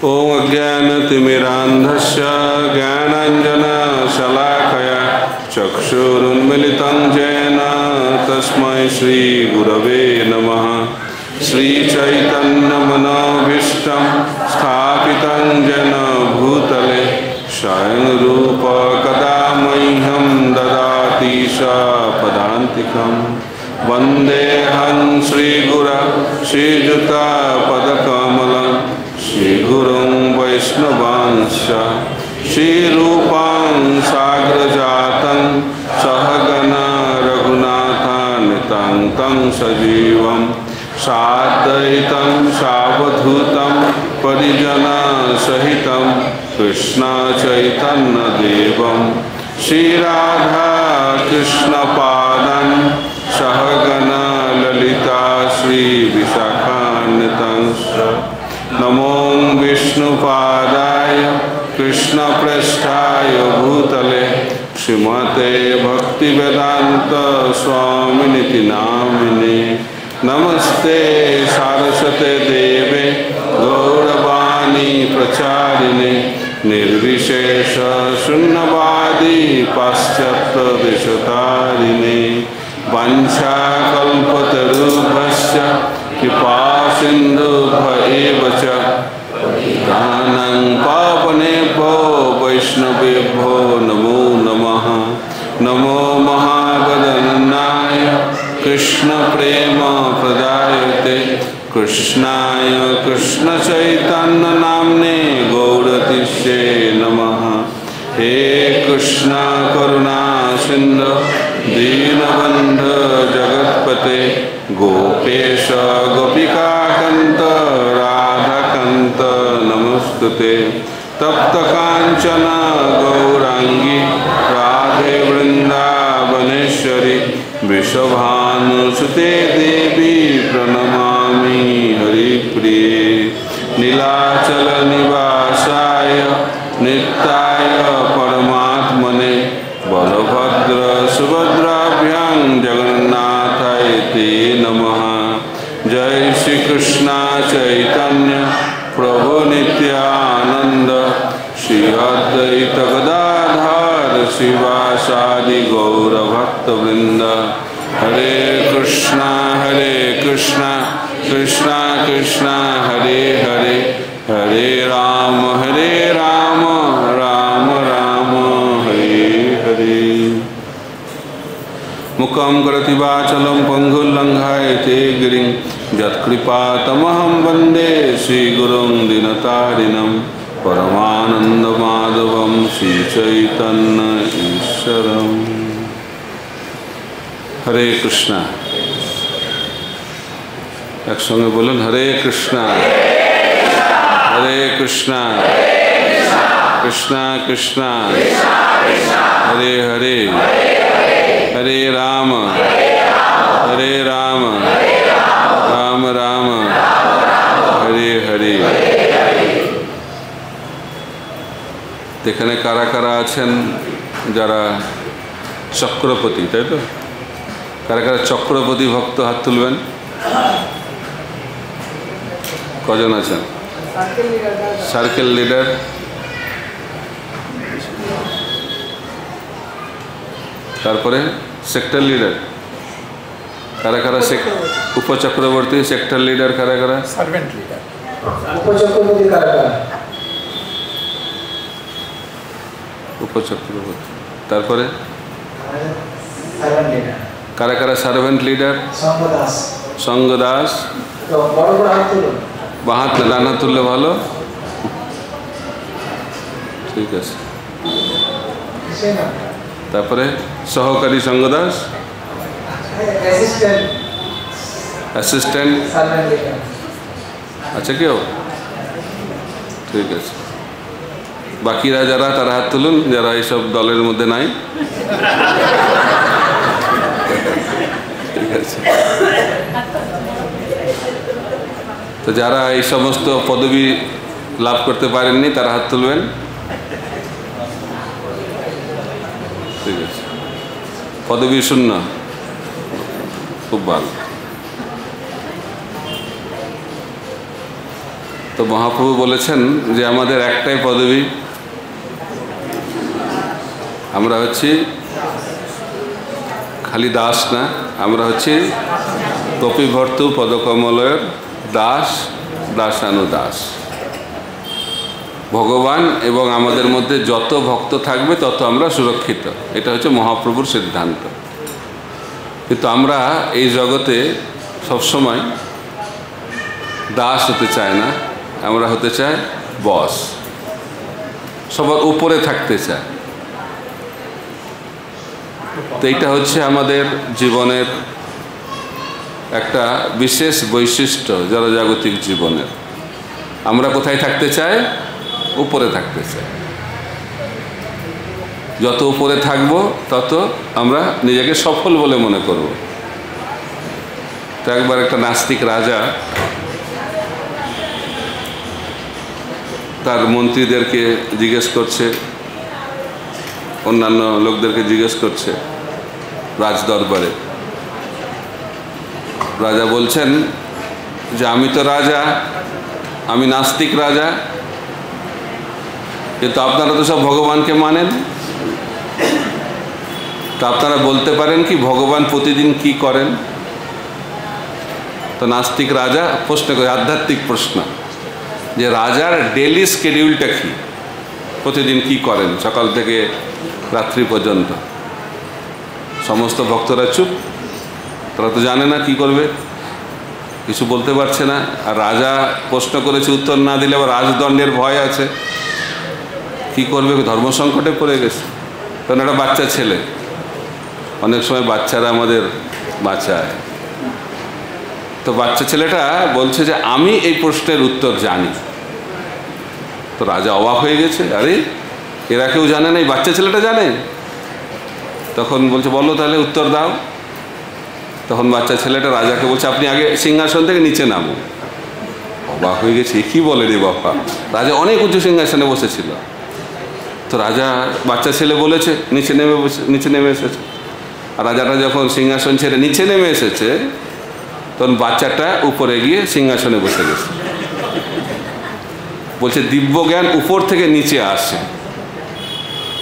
ओम अज्ञानतिमिरान्धस्य ज्ञानाञ्जनशलाकया चक्षुरुन्मिलितं येन तस्मै श्रीगुरवे नमः। श्रीचैतन्यमनोभीष्टं स्थापितं येन भूतले स्वयं रूप कदा मह्यं ददाति पदान्तिकं। वन्देऽहं श्रीगुरं श्रीयुतापदकमलं श्रीगुरुं वैष्णवांश्च श्रीरूपां साग्रजातं सहगना रघुनाथान्वितं तं सजीवं साद्वैतं सावधूतं परिजनसहितं कृष्णचैतन्यदेवं श्रीराधाकृष्णपादं सहगना ललिता श्रीविशाखान्वितंश्च। नमो विष्णुपादाय कृष्णप्रेष्ठाय भूतले श्रीमते भक्तिवेदांत स्वामिनिति नामिने। नमस्ते सारस्वते देवे गौरवाणी प्रचारिणे निर्विशेष शून्यवादी पाश्चात्य देशतारिणे। वाञ्छाकल्पतरुभ्यश्च कृपा सिन्धुभ्येव च पतितानां पावनेभ्यो वैष्णवेभ्यो नमो नमः। नमो महागणनाय कृष्णप्रेम प्रदायते कृष्णाय कृष्णचैतन्यनाम्ने गौरतिष्ठे नमः। हे कृष्णा करुणा सिन्धु दीनबन्धु जगत्पते गोपेश गोपिकान्त राधाकान्त नमस्तुते। तप्त कांचन गौरांगी राधे वृंदावनेश्वरी वृषभानुसुते देवी प्रणमामि हरिप्रिये। नीलाचल निवासाय नित्याय परमात्मने बलभद्र सुभद्राभ्यां जगन्नाथाय ते नमः। जय श्री कृष्ण चैतन्य प्रभु नित्यानंद श्री अद्वैत गदाधर शिवासादि गौर भक्तवृंद। हरे कृष्णा कृष्णा कृष्णा हरे हरे हरे राम राम राम हरे हरे। मुखं करोति वाचालं पङ्गुल्लङ्घयते गिरिं यत्कृपातमहं वन्दे श्रीगुरुं दीनतारिणं परमानन्दमाधवं श्रीचैतन्य ईश्वरम्। हरे कृष्णा एक संगे बोलें हरे कृष्णा कृष्णा कृष्णा हरे हरे हरे राम राम राम हरे हरे। এখানে কারা কারা আছেন যারা চক্রপতি, তাই তো? কারা কারা চক্রপতি ভক্ত হাত তুলবেন। কজন আছেন? সার্কেল লিডার, তারপরে সেক্টর লিডার কারা কারা, উপচক্রবর্তী, সেক্টর লিডার কারা কারা, সার্ভেন্ট লিডার, উপচক্রবর্তী কারা কারা, উপচক্রবর্তী, তারপরে কারা কারা সার্ভেন্ট লিডার, সঙ্গদাস, বাঁ হাত ডান হাত তুললে ভালো, ঠিক আছে। তারপরে সহকারী সঙ্গদাস, অ্যাসিস্ট্যান্ট আচ্ছা কেউ, ঠিক আছে। বাকিরা যারা তারা হাত তুলুন যারা এইসব দলের মধ্যে নাই, ঠিক আছে। তো যারা এই সমস্ত পদবি লাভ করতে পারেননি তারা হাত তুলবেন, ঠিক আছে। পদবী শূন্য, খুব ভালো। তো মহাপ্রভু বলেছেন যে আমাদের একটাই পদবী, আমরা হচ্ছি খালি দাস না, আমরা হচ্ছি কপিভর্তু পদকমলয়ের দাস, দাসানুদাস। ভগবান এবং আমাদের মধ্যে যত ভক্ত থাকবে তত আমরা সুরক্ষিত, এটা হচ্ছে মহাপ্রভুর সিদ্ধান্ত। কিন্তু আমরা এই জগতে সবসময় দাস হতে চাই না, আমরা হতে চাই বস, সবার উপরে থাকতে চাই। তো এইটা হচ্ছে আমাদের জীবনের একটা বিশেষ বৈশিষ্ট্য, জড়জাগতিক জীবনের। আমরা কোথায় থাকতে চাই? উপরে থাকতে চাই। যত উপরে থাকব তত আমরা নিজেকে সফল বলে মনে করব। তো একবার একটা নাস্তিক রাজা তার মন্ত্রীদেরকে জিজ্ঞেস করছে, অন্যান্য লোকদেরকে জিজ্ঞেস করছে রাজদরবারে। রাজা বলছেন যে আমি তো রাজা, আমি নাস্তিক রাজা, কিন্তু আপনারা তো সব ভগবানকে মানেন, তো আপনারা বলতে পারেন কি ভগবান প্রতিদিন কি করেন? তো নাস্তিক রাজা প্রশ্ন করে, আধ্যাত্মিক প্রশ্ন, যে রাজার ডেইলি শিডিউলটা কি, প্রতিদিন কি করেন সকাল থেকে রাত্রি পর্যন্ত। সমস্ত ভক্তরা চুপ, তারা তো জানে না কি করবে, কিছু বলতে পারছে না। আর রাজা প্রশ্ন করেছে, উত্তর না দিলে আবার রাজদণ্ডের ভয় আছে, কি করবে, ধর্ম সংকটে পড়ে গেছে। কারণ একটা বাচ্চা ছেলে, অনেক সময় বাচ্চারা আমাদের বাঁচায়। তো বাচ্চা ছেলেটা বলছে যে আমি এই প্রশ্নের উত্তর জানি। তো রাজা অবাক হয়ে গেছে, আরে এরা কেউ জানে না, এই বাচ্চা ছেলেটা জানে। তখন বলছে বলো তাহলে উত্তর দাও। তখন বাচ্চা ছেলেটা রাজাকে বলছে আপনি আগে সিংহাসন থেকে নিচে নামো। অবাক হয়ে গেছে, কি বলে রে বাবা, রাজা অনেক উঁচু সিংহাসনে বসেছিল। তো রাজা, বাচ্চা ছেলে বলেছে, নিচে নেমে এসেছে। আর রাজাটা যখন সিংহাসন ছেড়ে নিচে নেমে এসেছে, তখন বাচ্চাটা উপরে গিয়ে সিংহাসনে বসে গেছে। বলছে দিব্য জ্ঞান উপর থেকে নিচে আসে।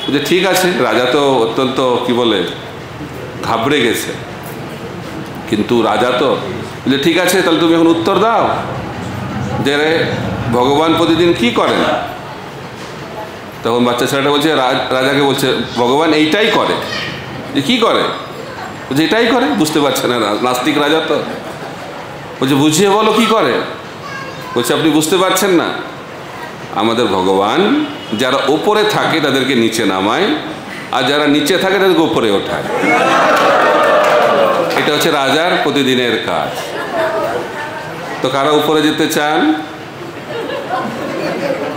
বলছে ঠিক আছে। রাজা তো অত্যন্ত কি বলে ঘাবড়ে গেছে, কিন্তু রাজা তো বলছে ঠিক আছে, তাহলে তুমি এখন উত্তর দাও যে ভগবান প্রতিদিন কি করেন। তখন বাচ্চা ছেলেটা বলছে, রাজাকে বলছে ভগবান এইটাই করে। যে কি করে? বলছে এটাই করে। বুঝতে পারছে না নাস্তিক রাজা, তো বলছে বুঝিয়ে বলো কি করে। বলছে আপনি বুঝতে পারছেন না, আমাদের ভগবান যারা ওপরে থাকে তাদেরকে নিচে নামায়, আর যারা নিচে থাকে তাদেরকে ওপরে ওঠায়। এটা হচ্ছে রাজার প্রতিদিনের কাজ। তো কারা উপরে যেতে চান?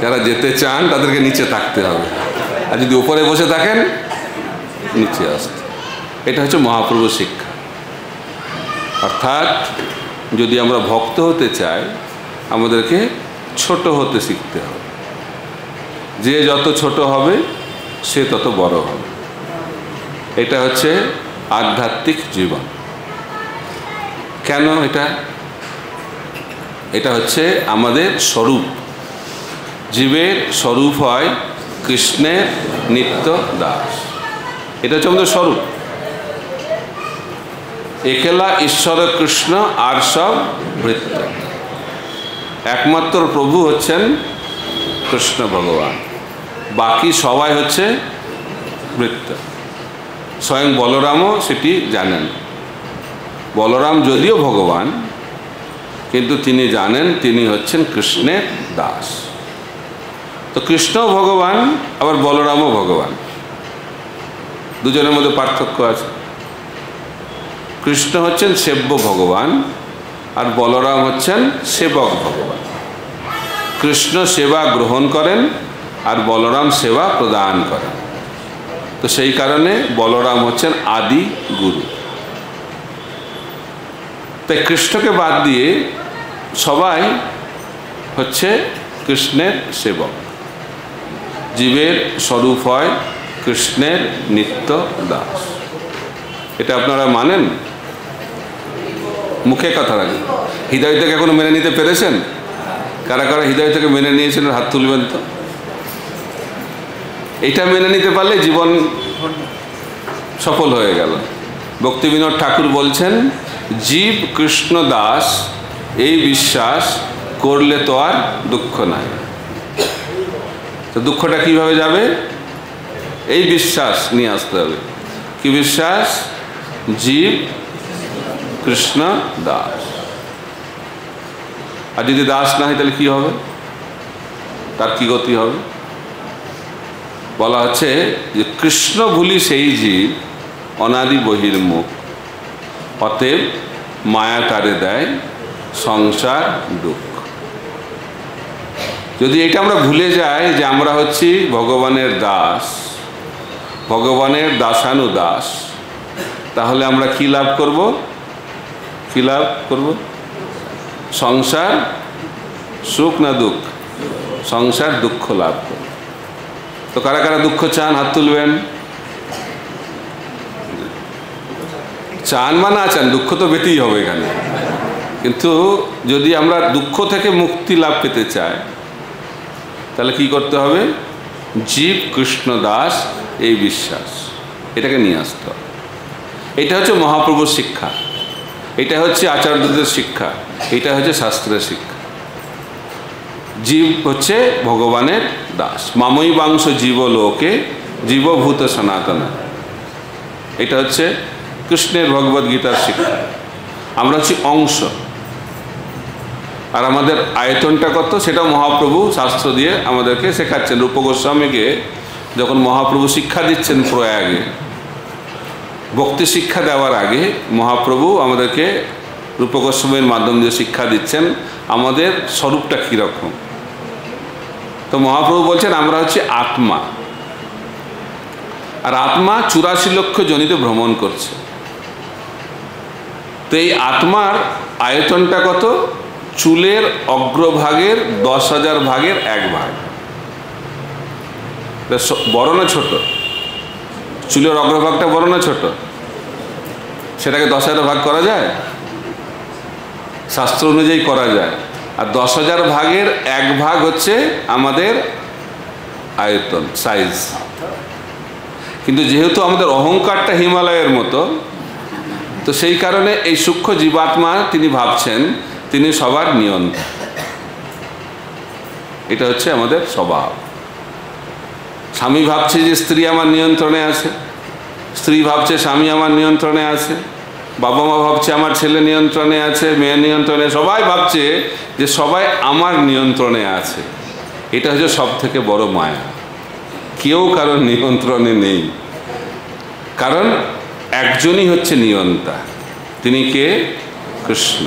যারা যেতে চান তাদেরকে নিচে থাকতে হবে, আর যদি উপরে বসে থাকেন নিচে আসতে। এটা হচ্ছে মহাপ্রভুর শিক্ষা। অর্থাৎ যদি আমরা ভক্ত হতে চাই, আমাদেরকে ছোট হতে শিখতে হবে। যে যত ছোট হবে সে তত বড় হবে। এটা হচ্ছে আধ্যাত্মিক জীবন। কেন এটা? এটা হচ্ছে আমাদের স্বরূপ। জীবের স্বরূপ হয় কৃষ্ণের নিত্য দাস। এটা হচ্ছে আমাদের স্বরূপ। একলা ঈশ্বর কৃষ্ণ, আর সব ভৃত্য। একমাত্র প্রভু হচ্ছেন কৃষ্ণ ভগবান, বাকি সবাই হচ্ছে ভৃত্য। স্বয়ং বলরামও সেটি জানেন। বলরাম যদিও ভগবান, কিন্তু তিনি জানেন তিনি হচ্ছেন কৃষ্ণের দাস। তো কৃষ্ণও ভগবান, আবার বলরামও ভগবান, দুজনের মধ্যে পার্থক্য আছে। কৃষ্ণ হচ্ছেন সেব্য ভগবান, আর বলরাম হচ্ছেন সেবক ভগবান। কৃষ্ণ সেবা গ্রহণ করেন, আর বলরাম সেবা প্রদান করেন। তো সেই কারণে বলরাম হচ্ছেন আদি গুরু। তাই কৃষ্ণকে বাদ দিয়ে সবাই হচ্ছে কৃষ্ণের সেবক। জীবের স্বরূপ হয় কৃষ্ণের নিত্য দাস। এটা আপনারা মানেন? মুখে কথা রাখেন, হৃদয় থেকে এখনো মেনে নিতে পেরেছেন? কারা কারা হৃদয় থেকে মেনে নিয়েছেন হাত তুলবেন তো। এটা মেনে নিতে পারলে জীবন সফল হয়ে গেল। ভক্তিবিনোদ ঠাকুর বলছেন, জীব কৃষ্ণ দাস এই বিশ্বাস করলে তো আর দুঃখ নাই। তো দুঃখটা কিভাবে যাবে? এই বিশ্বাস নিয়ে আসতে হবে। কি বিশ্বাস? জীব কৃষ্ণ দাস। আর যদি দাস না হয় তাহলে কি হবে? তার কি গতি হবে? বলা হচ্ছে যে কৃষ্ণ ভুলি সেই জীব অনাদি বহির্মুখ, অতএব মায়া তারে দেয় সংসার দুঃখ। যদি এটা আমরা ভুলে যাই যে আমরা হচ্ছি ভগবানের দাস, ভগবানের দাসানুদাস, তাহলে আমরা কি লাভ করব? কি লাভ করব? সংসার সুখ না দুঃখ? সংসার দুঃখ লাভ করব। তো কারা কারা দুঃখ চান হাত তুলবেন। চান বা না চান, দুঃখ তো পেতেই হবে এখানে। কিন্তু যদি আমরা দুঃখ থেকে মুক্তি লাভ পেতে চাই তাহলে কি করতে হবে? জীব কৃষ্ণ দাস এই বিশ্বাস, এটাকে নিয়ে আসতে হবে। এটা হচ্ছে মহাপ্রভুর শিক্ষা, এটা হচ্ছে আচার্যদের শিক্ষা, এটা হচ্ছে শাস্ত্রের শিক্ষা। জীব হচ্ছে ভগবানের দাস। মাময়ী বাংশ জীবলোকে জীবভূত সনাতন, এটা হচ্ছে কৃষ্ণের ভগবদ গীতার শিক্ষা। আমরা হচ্ছি অংশ, আর আমাদের আয়তনটা কত সেটাও মহাপ্রভু শাস্ত্র দিয়ে আমাদেরকে শেখাচ্ছেন। রূপ গোস্বামীকে যখন মহাপ্রভু শিক্ষা দিচ্ছেন প্রয়াগে, ভক্তি শিক্ষা দেওয়ার আগে মহাপ্রভু আমাদেরকে রূপ গোস্বামীর মাধ্যম দিয়ে শিক্ষা দিচ্ছেন আমাদের স্বরূপটা কীরকম। তো মহাপ্রভু বলছেন আমরা হচ্ছে আত্মা, আর আত্মা 84 লক্ষ জনিতে ভ্রমণ করছে। তো এই আত্মার আয়তনটা কত? চুলের অগ্রভাগের 10,000 ভাগের 1 ভাগ। বড় না ছোট? চুলের অগ্রভাগটা বড় না ছোট? সেটাকে 10,000 ভাগ করা যায়? শাস্ত্র অনুযায়ী করা যায়। আর 10,000 ভাগের 1 ভাগ হচ্ছে আমাদের আয়তন, সাইজ। কিন্তু যেহেতু আমাদের অহংকারটা হিমালয়ের মতো, তো সেই কারণে এই সূক্ষ্ম জীবাত্মা তিনি ভাবছেন তিনি সবার নিয়ন্ত্রণ। এটা হচ্ছে আমাদের স্বভাব। স্বামী ভাবছে যে স্ত্রী আমার নিয়ন্ত্রণে আছে, স্ত্রী ভাবছে স্বামী আমার নিয়ন্ত্রণে আছে, বাবা মা ভাবছে আমার ছেলে নিয়ন্ত্রণে আছে, মেয়ে নিয়ন্ত্রণে, সবাই ভাবছে যে সবাই আমার নিয়ন্ত্রণে আছে। এটা হচ্ছে সব থেকে বড় মায়া। কেউ কারোর নিয়ন্ত্রণে নেই, কারণ একজনই হচ্ছে নিয়ন্তা। তিনি কে? কৃষ্ণ।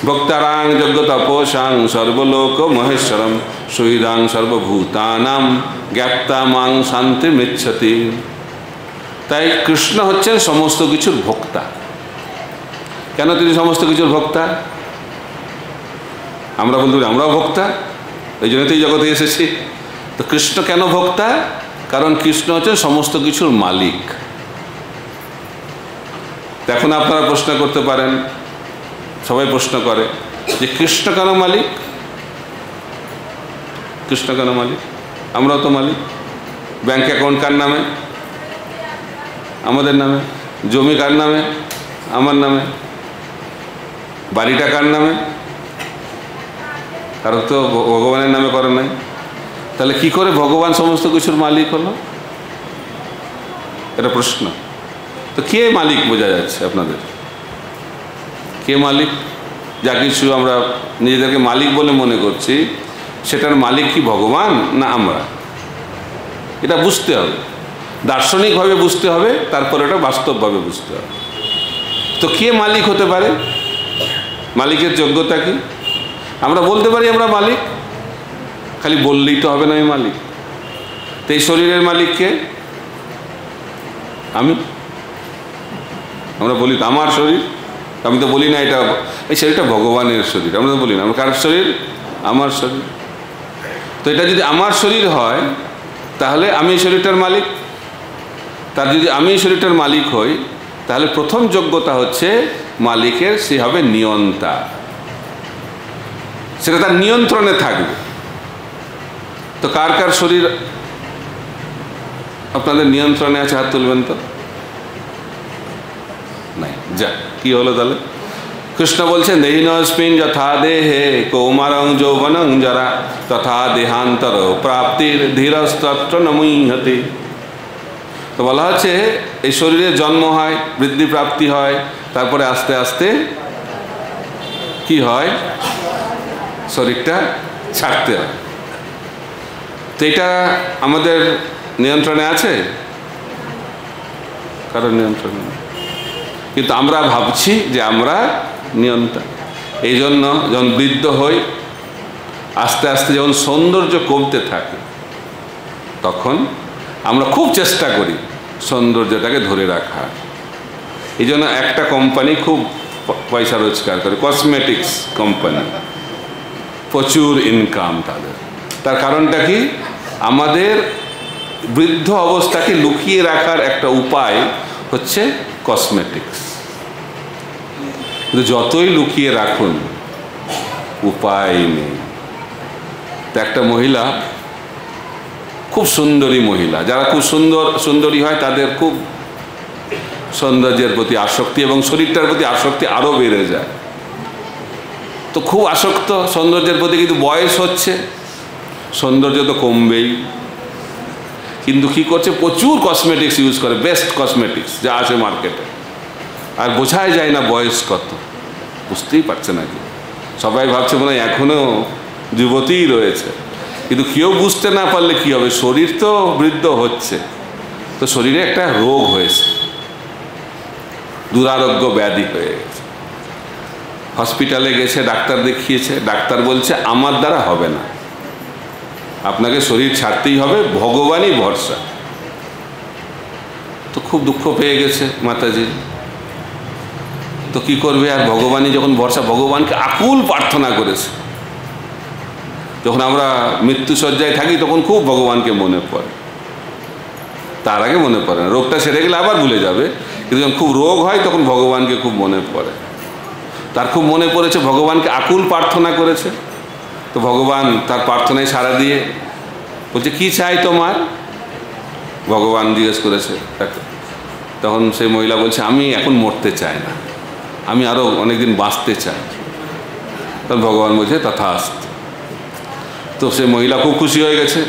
ভক্তারাং যজ্ঞ তপসাং সর্বলোক মহেশ্বরম সুহৃদাং সর্বভূতানাম জ্ঞাপ্তা মাং শান্তি মিচ্ছতি। তাই কৃষ্ণ হচ্ছেন সমস্ত কিছুর ভোক্তা। কেন তিনি সমস্ত কিছুর ভোক্তা? আমরা বলতে পারি আমরাও ভোক্তা, এই জন্য তো এই জগতে এসেছি। তো কৃষ্ণ কেন ভোক্তা? কারণ কৃষ্ণ হচ্ছেন সমস্ত কিছুর মালিক। এখন আপনারা প্রশ্ন করতে পারেন, সবাই প্রশ্ন করে যে কৃষ্ণ কেন মালিক? কৃষ্ণ কেন মালিক? আমরাও তো মালিক। ব্যাংক অ্যাকাউন্ট কার নামে? আমাদের নামে। জমি কার নামে? আমার নামে। বাড়িটা কার নামে? কারো তো ভগবানের নামে করে নাই। তাহলে কি করে ভগবান সমস্ত কিছুর মালিক হলো? এটা প্রশ্ন। তো কে মালিক বোঝা যাচ্ছে আপনাদের? কে মালিক? যা কিছু আমরা নিজেদেরকে মালিক বলে মনে করছি, সেটার মালিক কি ভগবান না আমরা? এটা বুঝতে হবে, দার্শনিকভাবে বুঝতে হবে, তারপর এটা বাস্তবভাবে বুঝতে হবে। তো কে মালিক হতে পারে? মালিকের যোগ্যতা কি? আমরা বলতে পারি আমরা মালিক, খালি বললেই তো হবে না আমি মালিক। তো এই শরীরের মালিক কে? আমি। আমরা বলি আমার শরীর, আমি তো বলি না এটা এই শরীরটা ভগবানের শরীর, আমরা তো বলি না। আমরা কার শরীর? আমার শরীর। তো এটা যদি আমার শরীর হয় তাহলে আমি এই শরীরটার মালিক। তার যদি আমি এই শরীরটার মালিক হই তাহলে প্রথম যোগ্যতা হচ্ছে মালিকের, সে হবে নিয়ন্তা। সেটা তার নিয়ন্ত্রণে থাকবে। তো কার কার শরীর আপনাদের নিয়ন্ত্রণে আছে? হাত তুলবেন তো। নাই, যা কি হলো তাহলে? কৃষ্ণ বলছেন দেহিনস্মিন যথা দেহে কৌমারং যৌবনং জরা তথা দেহান্তর প্রাপ্তির ধীরস্তত্র নমুহতে। তো বলা হচ্ছে এই শরীরে জন্ম হয়, বৃদ্ধি প্রাপ্তি হয়, তারপরে আস্তে আস্তে কি হয়? শরীরটা ছাড়তে হয়। তো এটা আমাদের নিয়ন্ত্রণে আছে? কারণ নিয়ন্ত্রণে নেই। কিন্তু আমরা ভাবছি যে আমরা নিয়ন্ত্রণ। এই জন্য যখন বৃদ্ধ হই, আস্তে আস্তে যখন সৌন্দর্য কমতে থাকে, তখন আমরা খুব চেষ্টা করি সৌন্দর্যটাকে ধরে রাখার। এই জন্য একটা কোম্পানি খুব পয়সা রোজগার করে, কসমেটিক্স কোম্পানি, প্রচুর ইনকাম তাদের। তার কারণটা কি? আমাদের বৃদ্ধ অবস্থাকে লুকিয়ে রাখার একটা উপায় হচ্ছে কসমেটিক্স। কিন্তু যতই লুকিয়ে রাখুন উপায় নেই। তো একটা মহিলা, খুব সুন্দরী মহিলা, যারা খুব সুন্দরী হয় তাদের খুব সৌন্দর্যের প্রতি আসক্তি এবং শরীরটার প্রতি আসক্তি আরও বেড়ে যায়। তো খুব আসক্ত সৌন্দর্যের প্রতি, কিন্তু বয়স হচ্ছে, সৌন্দর্য তো কমবেই। কিন্তু কি করছে? প্রচুর কসমেটিক্স ইউজ করে, বেস্ট কসমেটিক্স যা আছে মার্কেটে। আর বোঝাই যায় না বয়স কত, বুঝতেই পারছে না কি। সবাই ভাবছে মনে হয় এখনও যুবতীই রয়েছে। কিন্তু কেউ বুঝতে না পারলে কি হবে? শরীর তো বৃদ্ধ হচ্ছে, তো শরীরে একটা রোগ হয়েছে, দুরারোগ্য ব্যাধি হয়ে গেছে। হসপিটালে গেছে, ডাক্তার দেখিয়েছে, ডাক্তার বলছে আমার দ্বারা হবে না, আপনাকে শরীর ছাড়তেই হবে, ভগবানই ভরসা। তো খুব দুঃখ পেয়ে গেছে মাতাজি। তো কি করবে? আর ভগবানই যখন ভরসা, ভগবানকে আকুল প্রার্থনা করেছে। যখন আমরা মৃত্যুশয্যায় থাকি তখন খুব ভগবানকে মনে পড়ে, তার আগে মনে পড়ে না। রোগটা সেরে গেলে আবার ভুলে যাবে, কিন্তু যখন খুব রোগ হয় তখন ভগবানকে খুব মনে পড়ে। তার খুব মনে পড়েছে, ভগবানকে আকুল প্রার্থনা করেছে। তো ভগবান তার প্রার্থনায় সাড়া দিয়ে বলছে কি চাই তোমার? ভগবান জিজ্ঞেস করেছে তাকে। তখন সেই মহিলা বলছে আমি এখন মরতে চাই না, আমি আরও অনেকদিন বাঁচতে চাই। তখন ভগবান বলছে তথাস্তু। তো সে মহিলা খুব খুশি হয়ে গেছে।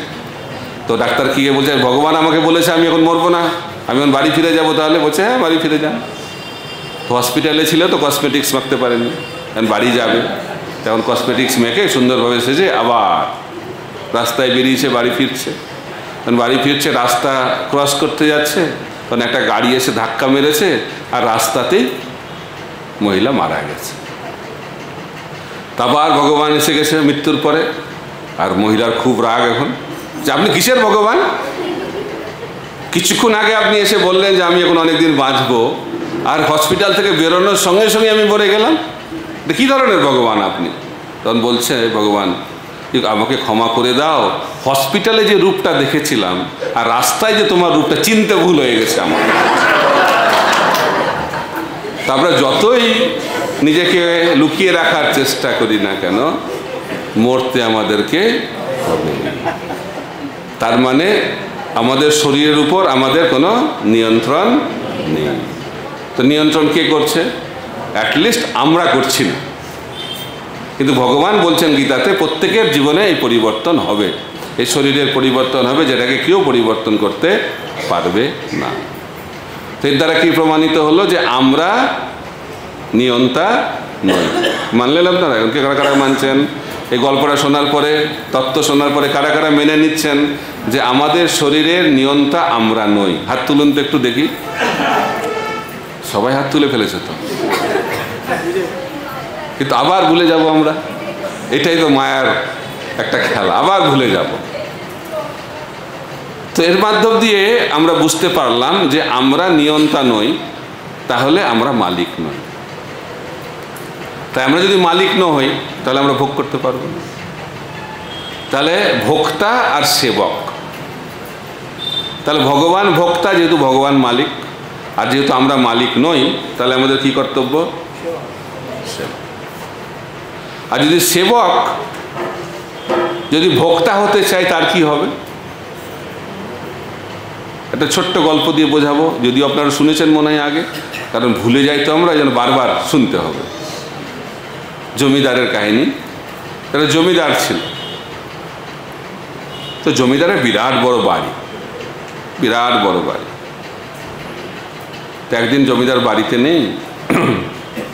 তো ডাক্তার কি বলছে? ভগবান আমাকে বলেছে আমি এখন মরবো না, আমি এখন বাড়ি ফিরে যাবো। তাহলে বলছে হ্যাঁ বাড়ি ফিরে যান। তো হসপিটালে ছিল তো কসমেটিক্স মাখতে পারেনি, এখন বাড়ি যাবে। তখন কসমেটিক্স মেখে সুন্দরভাবে সেজে আবার রাস্তায় বেরিয়েছে, বাড়ি ফিরছে। তখন বাড়ি ফিরছে, রাস্তা ক্রস করতে যাচ্ছে, তখন একটা গাড়ি এসে ধাক্কা মেরেছে, আর রাস্তাতেই মহিলা মারা গেছে। আবার ভগবান এসে গেছে মৃত্যুর পরে। আর মহিলার খুব রাগ এখন যে আপনি কিসের ভগবান? কিছুক্ষণ আগে আপনি এসে বললেন যে আমি এখন অনেকদিন বাঁচবো, আর হসপিটাল থেকে বেরোনোর সঙ্গে সঙ্গে আমি মরে গেলাম। এটা কী ধরনের ভগবান আপনি? তখন বলছে ভগবান আমাকে ক্ষমা করে দাও, হসপিটালে যে রূপটা দেখেছিলাম আর রাস্তায় যে তোমার রূপটা চিনতে ভুল হয়ে গেছে আমার। তারপরে যতই নিজেকে লুকিয়ে রাখার চেষ্টা করি না কেন, মরতে আমাদেরকে হবে। তার মানে আমাদের শরীরের উপর আমাদের কোনো নিয়ন্ত্রণ নেই। তো নিয়ন্ত্রণ কে করছে? অ্যাটলিস্ট আমরা করছি না, কিন্তু ভগবান বলছেন গীতাতে প্রত্যেকের জীবনে এই পরিবর্তন হবে, এই শরীরের পরিবর্তন হবে, যেটাকে কেউ পরিবর্তন করতে পারবে না। তো এর দ্বারা কি প্রমাণিত হলো যে আমরা নিয়ন্তা নই। মানলেন আপনারা? এখন কারা কারা মানছেন? এই গল্পটা শোনার পরে, তত্ত্ব শোনার পরে কারা কারা মেনে নিচ্ছেন যে আমাদের শরীরের নিয়ন্তা আমরা নই? হাত তুলুন তো একটু দেখি। সবাই হাত তুলে ফেলেছে তো, কিন্তু আবার ভুলে যাব আমরা। এটাই তো মায়ার একটা খেলা, আবার ভুলে যাব। তো এর মাধ্যম দিয়ে আমরা বুঝতে পারলাম যে আমরা নিয়ন্তা নই, তাহলে আমরা মালিক নই। তাই আমরা যদি মালিক না হই তাহলে আমরা ভোগ করতে পারবো না। তাহলে ভোক্তা আর সেবক, তাহলে ভগবান ভোক্তা, যেহেতু ভগবান মালিক, আর যেহেতু আমরা মালিক নই, তাহলে আমাদের কি কর্তব্য? সেবা। আর যদি সেবক যদি ভোক্তা হতে চায় তার কি হবে? একটা ছোট্ট গল্প দিয়ে বোঝাবো, যদিও আপনারা শুনেছেন মনে হয় আগে, কারণ ভুলে যাই তো আমরা, যেন বারবার শুনতে হবে। জমিদারের কাহিনী। তারা জমিদার ছিল, তো জমিদারের বিরাট বড় বাড়ি, বিরাট বড় বাড়ি। তো একদিন জমিদার বাড়িতে নেই,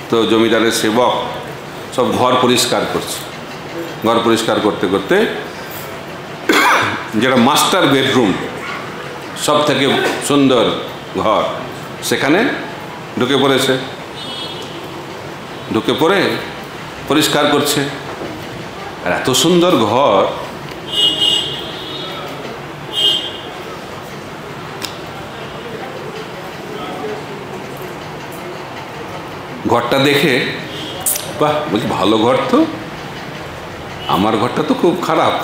তো জমিদারের সেবক সব ঘর পরিষ্কার করছে। ঘর পরিষ্কার করতে করতে যেটা মাস্টার বেডরুম, সব থেকে সুন্দর ঘর, সেখানে ঢুকে পড়েছে। ঢুকে পড়ে পরিষ্কার করছে। আর এত সুন্দর ঘর, ঘরটা দেখে বাহ, বলছি ভালো ঘর তো, আমার ঘরটা তো খুব খারাপ।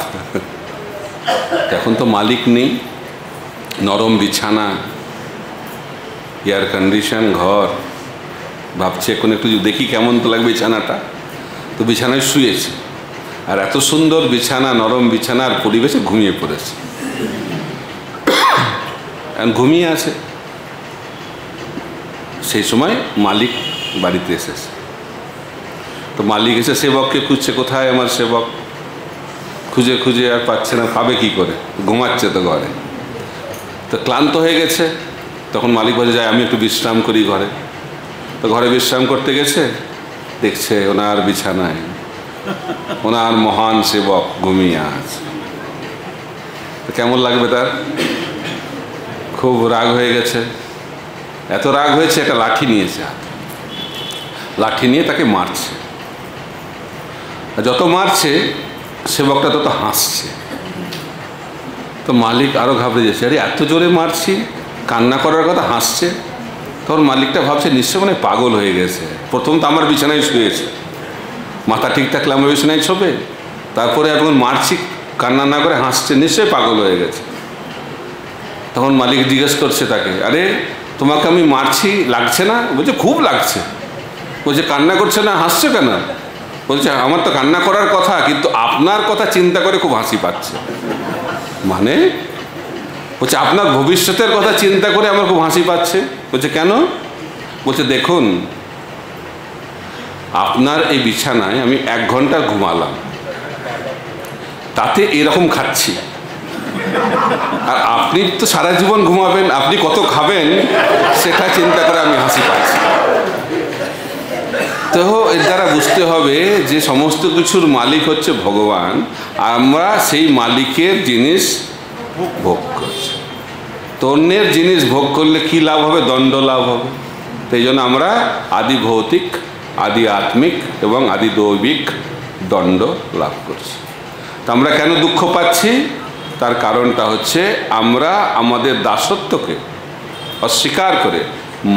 এখন তো মালিক নেই, নরম বিছানা, এয়ার কন্ডিশন ঘর, ভাবছি এখন একটু দেখি কেমন তো লাগবে বিছানাটা। তো বিছানায় শুয়েছে, আর এত সুন্দর বিছানা, নরম বিছানার পরিবেশে ঘুমিয়ে পড়েছে। ঘুমিয়ে আছে, সেই সময় মালিক বাড়িতে এসেছে। তো মালিক এসে সেবককে খুঁজছে, কোথায় আমার সেবক? খুঁজে খুঁজে আর পাচ্ছে না, পাবে কি করে, ঘুমাচ্ছে তো ঘরে। তো ক্লান্ত হয়ে গেছে, তখন মালিক বলে যায় আমি একটু বিশ্রাম করি ঘরে। তো ঘরে বিশ্রাম করতে গেছে, দেখছে ওনার বিছানায় ওনার মহান সেবক ঘুমিয়ে আছে। তো কেমন লাগবে তার? খুব রাগ হয়ে গেছে। এত রাগ হয়েছে, একটা লাঠি নিয়েছে হাতে, লাঠি নিয়ে তাকে মারছে। যত মারছে সেবকটা তত হাসছে। তো মালিক আরও ঘাবড়ে যাচ্ছে, আরে এত জোরে মারছি, কান্না করার কথা, হাসছে। তখন মালিকটা ভাবছে নিশ্চয় মানে পাগল হয়ে গেছে। প্রথম তো আমার বিছানায় শুয়েছে, মাথা ঠিক থাকলে আমার বিছানায় শোবে, তারপরে এখন মারছি, কান্না না করে হাসছে, নিশ্চয়ই পাগল হয়ে গেছে। তখন মালিক জিজ্ঞেস করছে তাকে, আরে তোমাকে আমি মারছি, লাগছে না? বলছে খুব লাগছে। বলছে কান্না করছে না, হাসছে কেন? বলছে আমার তো কান্না করার কথা, কিন্তু আপনার কথা চিন্তা করে খুব হাসি পাচ্ছে। মানে বলছে আপনার ভবিষ্যতের কথা চিন্তা করে আমার খুব হাসি পাচ্ছে। বলছে কেন? বলছে দেখুন, আপনার এই বিছানায় আমি 1 ঘন্টা ঘুমালাম, তাতে এরকম খাচ্ছি। আর আপনি তো সারা জীবন ঘুমাবেন, আপনি কত খাবেন সেটা চিন্তা করে আমি হাসি পাচ্ছি। তো এর দ্বারা বুঝতে হবে যে সমস্ত কিছুর মালিক হচ্ছে ভগবান, আমরা সেই মালিকের জিনিস ভোগ করছি। তো অন্যের জিনিস ভোগ করলে কি লাভ হবে? দণ্ড লাভ হবে। সেই জন্য আমরা আদি ভৌতিক, আদি আত্মিক এবং আদি দৈবিক দণ্ড লাভ করছি। তো আমরা কেন দুঃখ পাচ্ছি? তার কারণটা হচ্ছে আমরা আমাদের দাসত্বকে অস্বীকার করে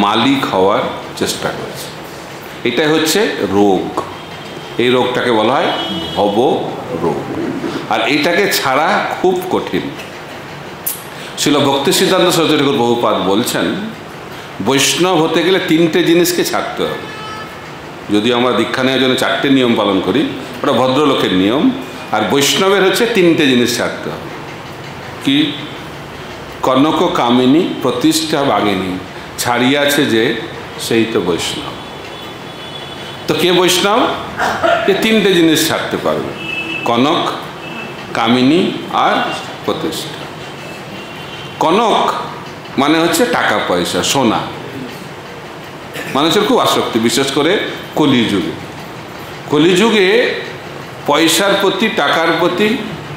মালিক হওয়ার চেষ্টা করছি। এটাই হচ্ছে রোগ। এই রোগটাকে বলা হয় ভব রোগ, আর এইটাকে ছাড়া খুব কঠিন। শিল ভক্তি সিদ্ধান্ত সরস্বতী ঠাকুর প্রভুপাদ বলছেন, বৈষ্ণব হতে গেলে 3টে জিনিসকে ছাড়তে হবে। যদি আমরা দীক্ষা নেওয়ার জন্য 4টে নিয়ম পালন করি, ওটা ভদ্রলোকের নিয়ম, আর বৈষ্ণবের হচ্ছে 3টে জিনিস ছাড়তে হবে। কি? কনক কামিনী প্রতিষ্ঠা বাগিনী, ছাড়িয়াছে যে সেই তো বৈষ্ণব। তো কে বৈষ্ণব? এ 3টে জিনিস ছাড়তে পারবে, কনক, কামিনী আর প্রতিষ্ঠা। কনক মানে হচ্ছে টাকা পয়সা, সোনা। মানুষের খুব আসক্তি, বিশেষ করে কলিযুগে। কলিযুগে পয়সার প্রতি, টাকার প্রতি,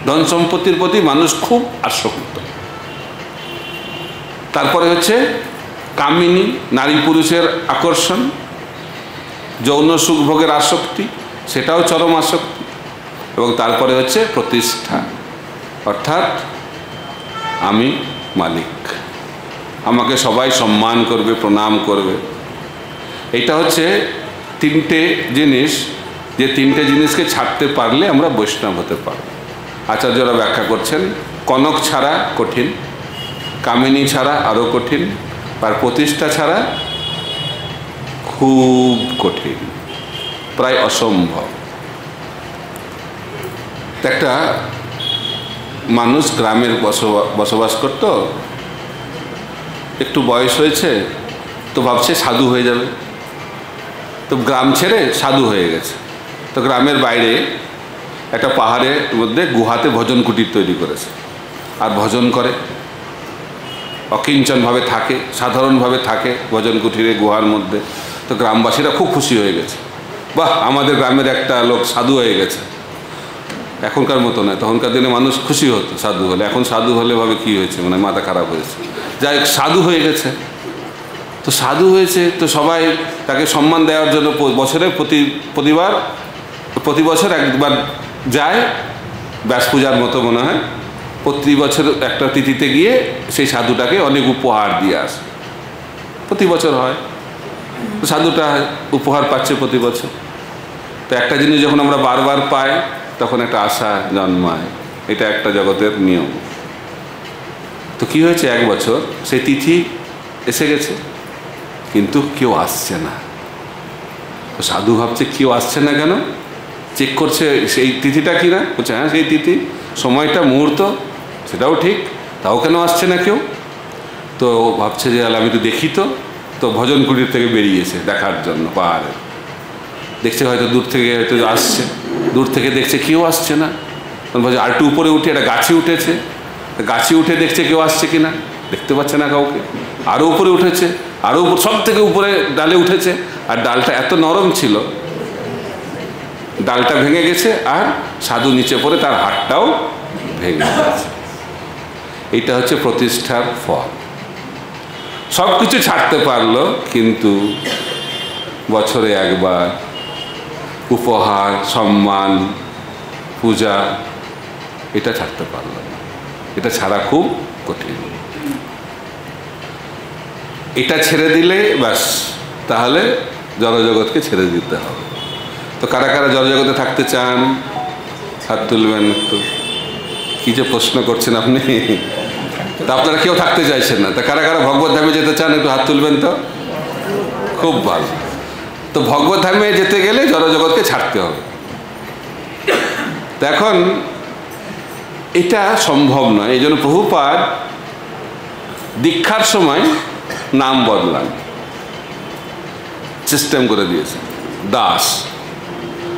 ধন সম্পত্তির প্রতি মানুষ খুব আসক্ত। তারপরে হচ্ছে কামিনী, নারী পুরুষের আকর্ষণ, যৌন সুখ ভোগের আসক্তি, সেটাও চরম আসক্তি। এবং তারপরে হচ্ছে প্রতিষ্ঠা, অর্থাৎ আমি মালিক, আমাকে সবাই সম্মান করবে, প্রণাম করবে। এটা হচ্ছে 3টে জিনিস, যে 3টে জিনিসকে ছাড়তে পারলে আমরা বৈষ্ণব হতে পারব। আচার্যরা ব্যাখ্যা করছেন, কনক ছাড়া কঠিন, কামিনী ছাড়া আরও কঠিন, আর প্রতিষ্ঠা ছাড়া খুব কঠিন, প্রায় অসম্ভব। একটা মানুষ গ্রামের বসবাস করত, একটু বয়স হয়েছে তো ভাবছে সাধু হয়ে যাবে, তো গ্রাম ছেড়ে সাধু হয়ে গেছে। তো গ্রামের বাইরে একটা পাহাড়ের মধ্যে গুহাতে ভজন কুটির তৈরি করেছে, আর ভজন করে, অকিঞ্চনভাবে থাকে, সাধারণভাবে থাকে ভজন কুটিরে গুহার মধ্যে। তো গ্রামবাসীরা খুব খুশি হয়ে গেছে, বাহ আমাদের গ্রামের একটা লোক সাধু হয়ে গেছে। এখনকার মতো নয়, তখনকার দিনে মানুষ খুশি হতো সাধু হলে, এখন সাধু হলে ভাবে কী হয়েছে, মানে মাথা খারাপ হয়েছে। যাই হোক, সাধু হয়ে গেছে। তো সাধু হয়েছে তো সবাই তাকে সম্মান দেওয়ার জন্য বছরে প্রতি বছর একবার যায়, ব্যাস পূজার মতো মনে হয়, প্রতি বছর একটা তিথিতে গিয়ে সেই সাধুটাকে অনেক উপহার দিয়ে আসে। প্রতি বছর হয়, তো সাধুটা উপহার পাচ্ছে প্রতি বছর। তো একটা জিনিস যখন আমরা বারবার পাই তখন একটা আশা জন্মায়, এটা একটা জগতের নিয়ম। তো কি হয়েছে, এক বছর সেই তিথি এসে গেছে কিন্তু কেউ আসছে না। তো সাধু ভাবছে কেউ আসছে না কেন, চেক করছে সেই তিথিটা কি না, বলছে হ্যাঁ সেই তিথি, সময়টা মুহূর্ত সেটাও ঠিক, তাও কেন আসছে না কেউ। তো ভাবছে যে আমি তো দেখি, তো ভজন কুটির থেকে বেরিয়েছে দেখার জন্য পাহাড়ে, দেখছে হয়তো দূর থেকে হয়তো আসছে, দূর থেকে দেখছে কেউ আসছে না, তখন বলছে আর একটু উপরে উঠে একটা গাছে উঠেছে, গাছে উঠে দেখছে কেউ আসছে কিনা, দেখতে পাচ্ছে না কাউকে, আরও উপরে উঠেছে, আরও সব থেকে উপরে ডালে উঠেছে, আর ডালটা এত নরম ছিল ডালটা ভেঙে গেছে, আর সাধু নিচে পড়ে তার হাতটাও ভেঙে গেছে। এইটা হচ্ছে প্রতিষ্ঠার ফল। সব কিছু ছাড়তে পারলো কিন্তু বছরে একবার উপহার, সম্মান, পূজা এটা ছাড়তে পারল না। এটা ছাড়া খুব কঠিন। এটা ছেড়ে দিলে ব্যাস, তাহলে জড়জগৎকে ছেড়ে দিতে হবে। তো কারা কারা জড়জগতে থাকতে চান হাত তুলবেন একটু। কি যে প্রশ্ন করছেন আপনি, তা আপনারা কেউ থাকতে চাইছেন না। তা কারা কারা ভগবত ধামে যেতে চান একটু হাত তুলবেন তো, খুব ভালো। তো ভগবত ধামে যেতে গেলে জড়জগৎকে ছাড়তে হবে। এখন এটা সম্ভব নয়, এই জন্য প্রভুপাদ দীক্ষার সময় নাম বদলান, সিস্টেম করে দিয়েছে, দাস,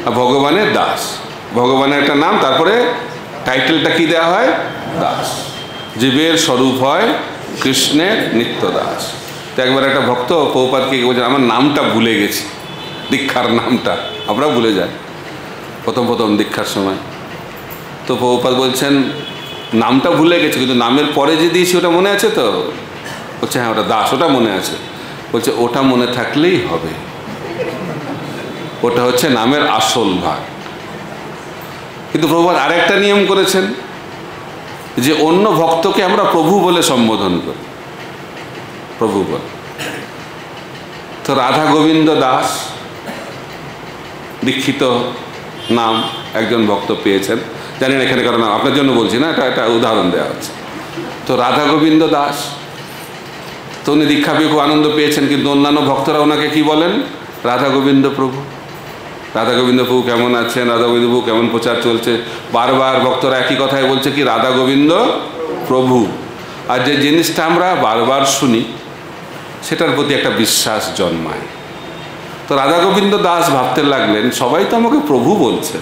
আর ভগবানের দাস, ভগবানের একটা নাম, তারপরে টাইটেলটা কি দেওয়া হয়, দাস। জীবের স্বরূপ হয় কৃষ্ণের নিত্য দাস। তো একবার একটা ভক্ত প্রভুপাদকে বলছেন আমার নামটা ভুলে গেছি, দীক্ষার নামটা আমরা ভুলে যাই প্রথম দীক্ষার সময়। তো প্রভুপাদ বলছেন নামটা ভুলে গেছে, কিন্তু নামের পরে যে দিয়েছি ওটা মনে আছে তো? বলছে হ্যাঁ ওটা দাস, ওটা মনে আছে। বলছে ওটা মনে থাকলেই হবে, ওটা হচ্ছে নামের আসল ভাগ। কিন্তু প্রভুপাদ আরেকটা নিয়ম করেছেন যে অন্য ভক্তকে আমরা প্রভু বলে সম্বোধন করি, প্রভু বলে। তো রাধা গোবিন্দ দাস দীক্ষিত নাম একজন ভক্ত পেয়েছেন, জানি না এখানে কারণ আপনার জন্য বলছি না, এটা উদাহরণ দেওয়া হচ্ছে। তো রাধা গোবিন্দ দাস, তো উনি দীক্ষা পেয়ে খুব আনন্দ পেয়েছেন, কিন্তু অন্যান্য ভক্তরা ওনাকে কি বলেন, রাধা গোবিন্দ প্রভু। রাধা গোবিন্দ প্রভু কেমন আছেন, রাধা গোবিন্দ প্রভু কেমন প্রচার চলছে, বারবার ভক্তরা একই কথাই বলছে কি রাধা গোবিন্দ প্রভু। আর যে জিনিসটা আমরা বারবার শুনি সেটার প্রতি একটা বিশ্বাস জন্মায়। তো রাধা গোবিন্দ দাস ভাবতে লাগলেন সবাই তো আমাকে প্রভু বলছে,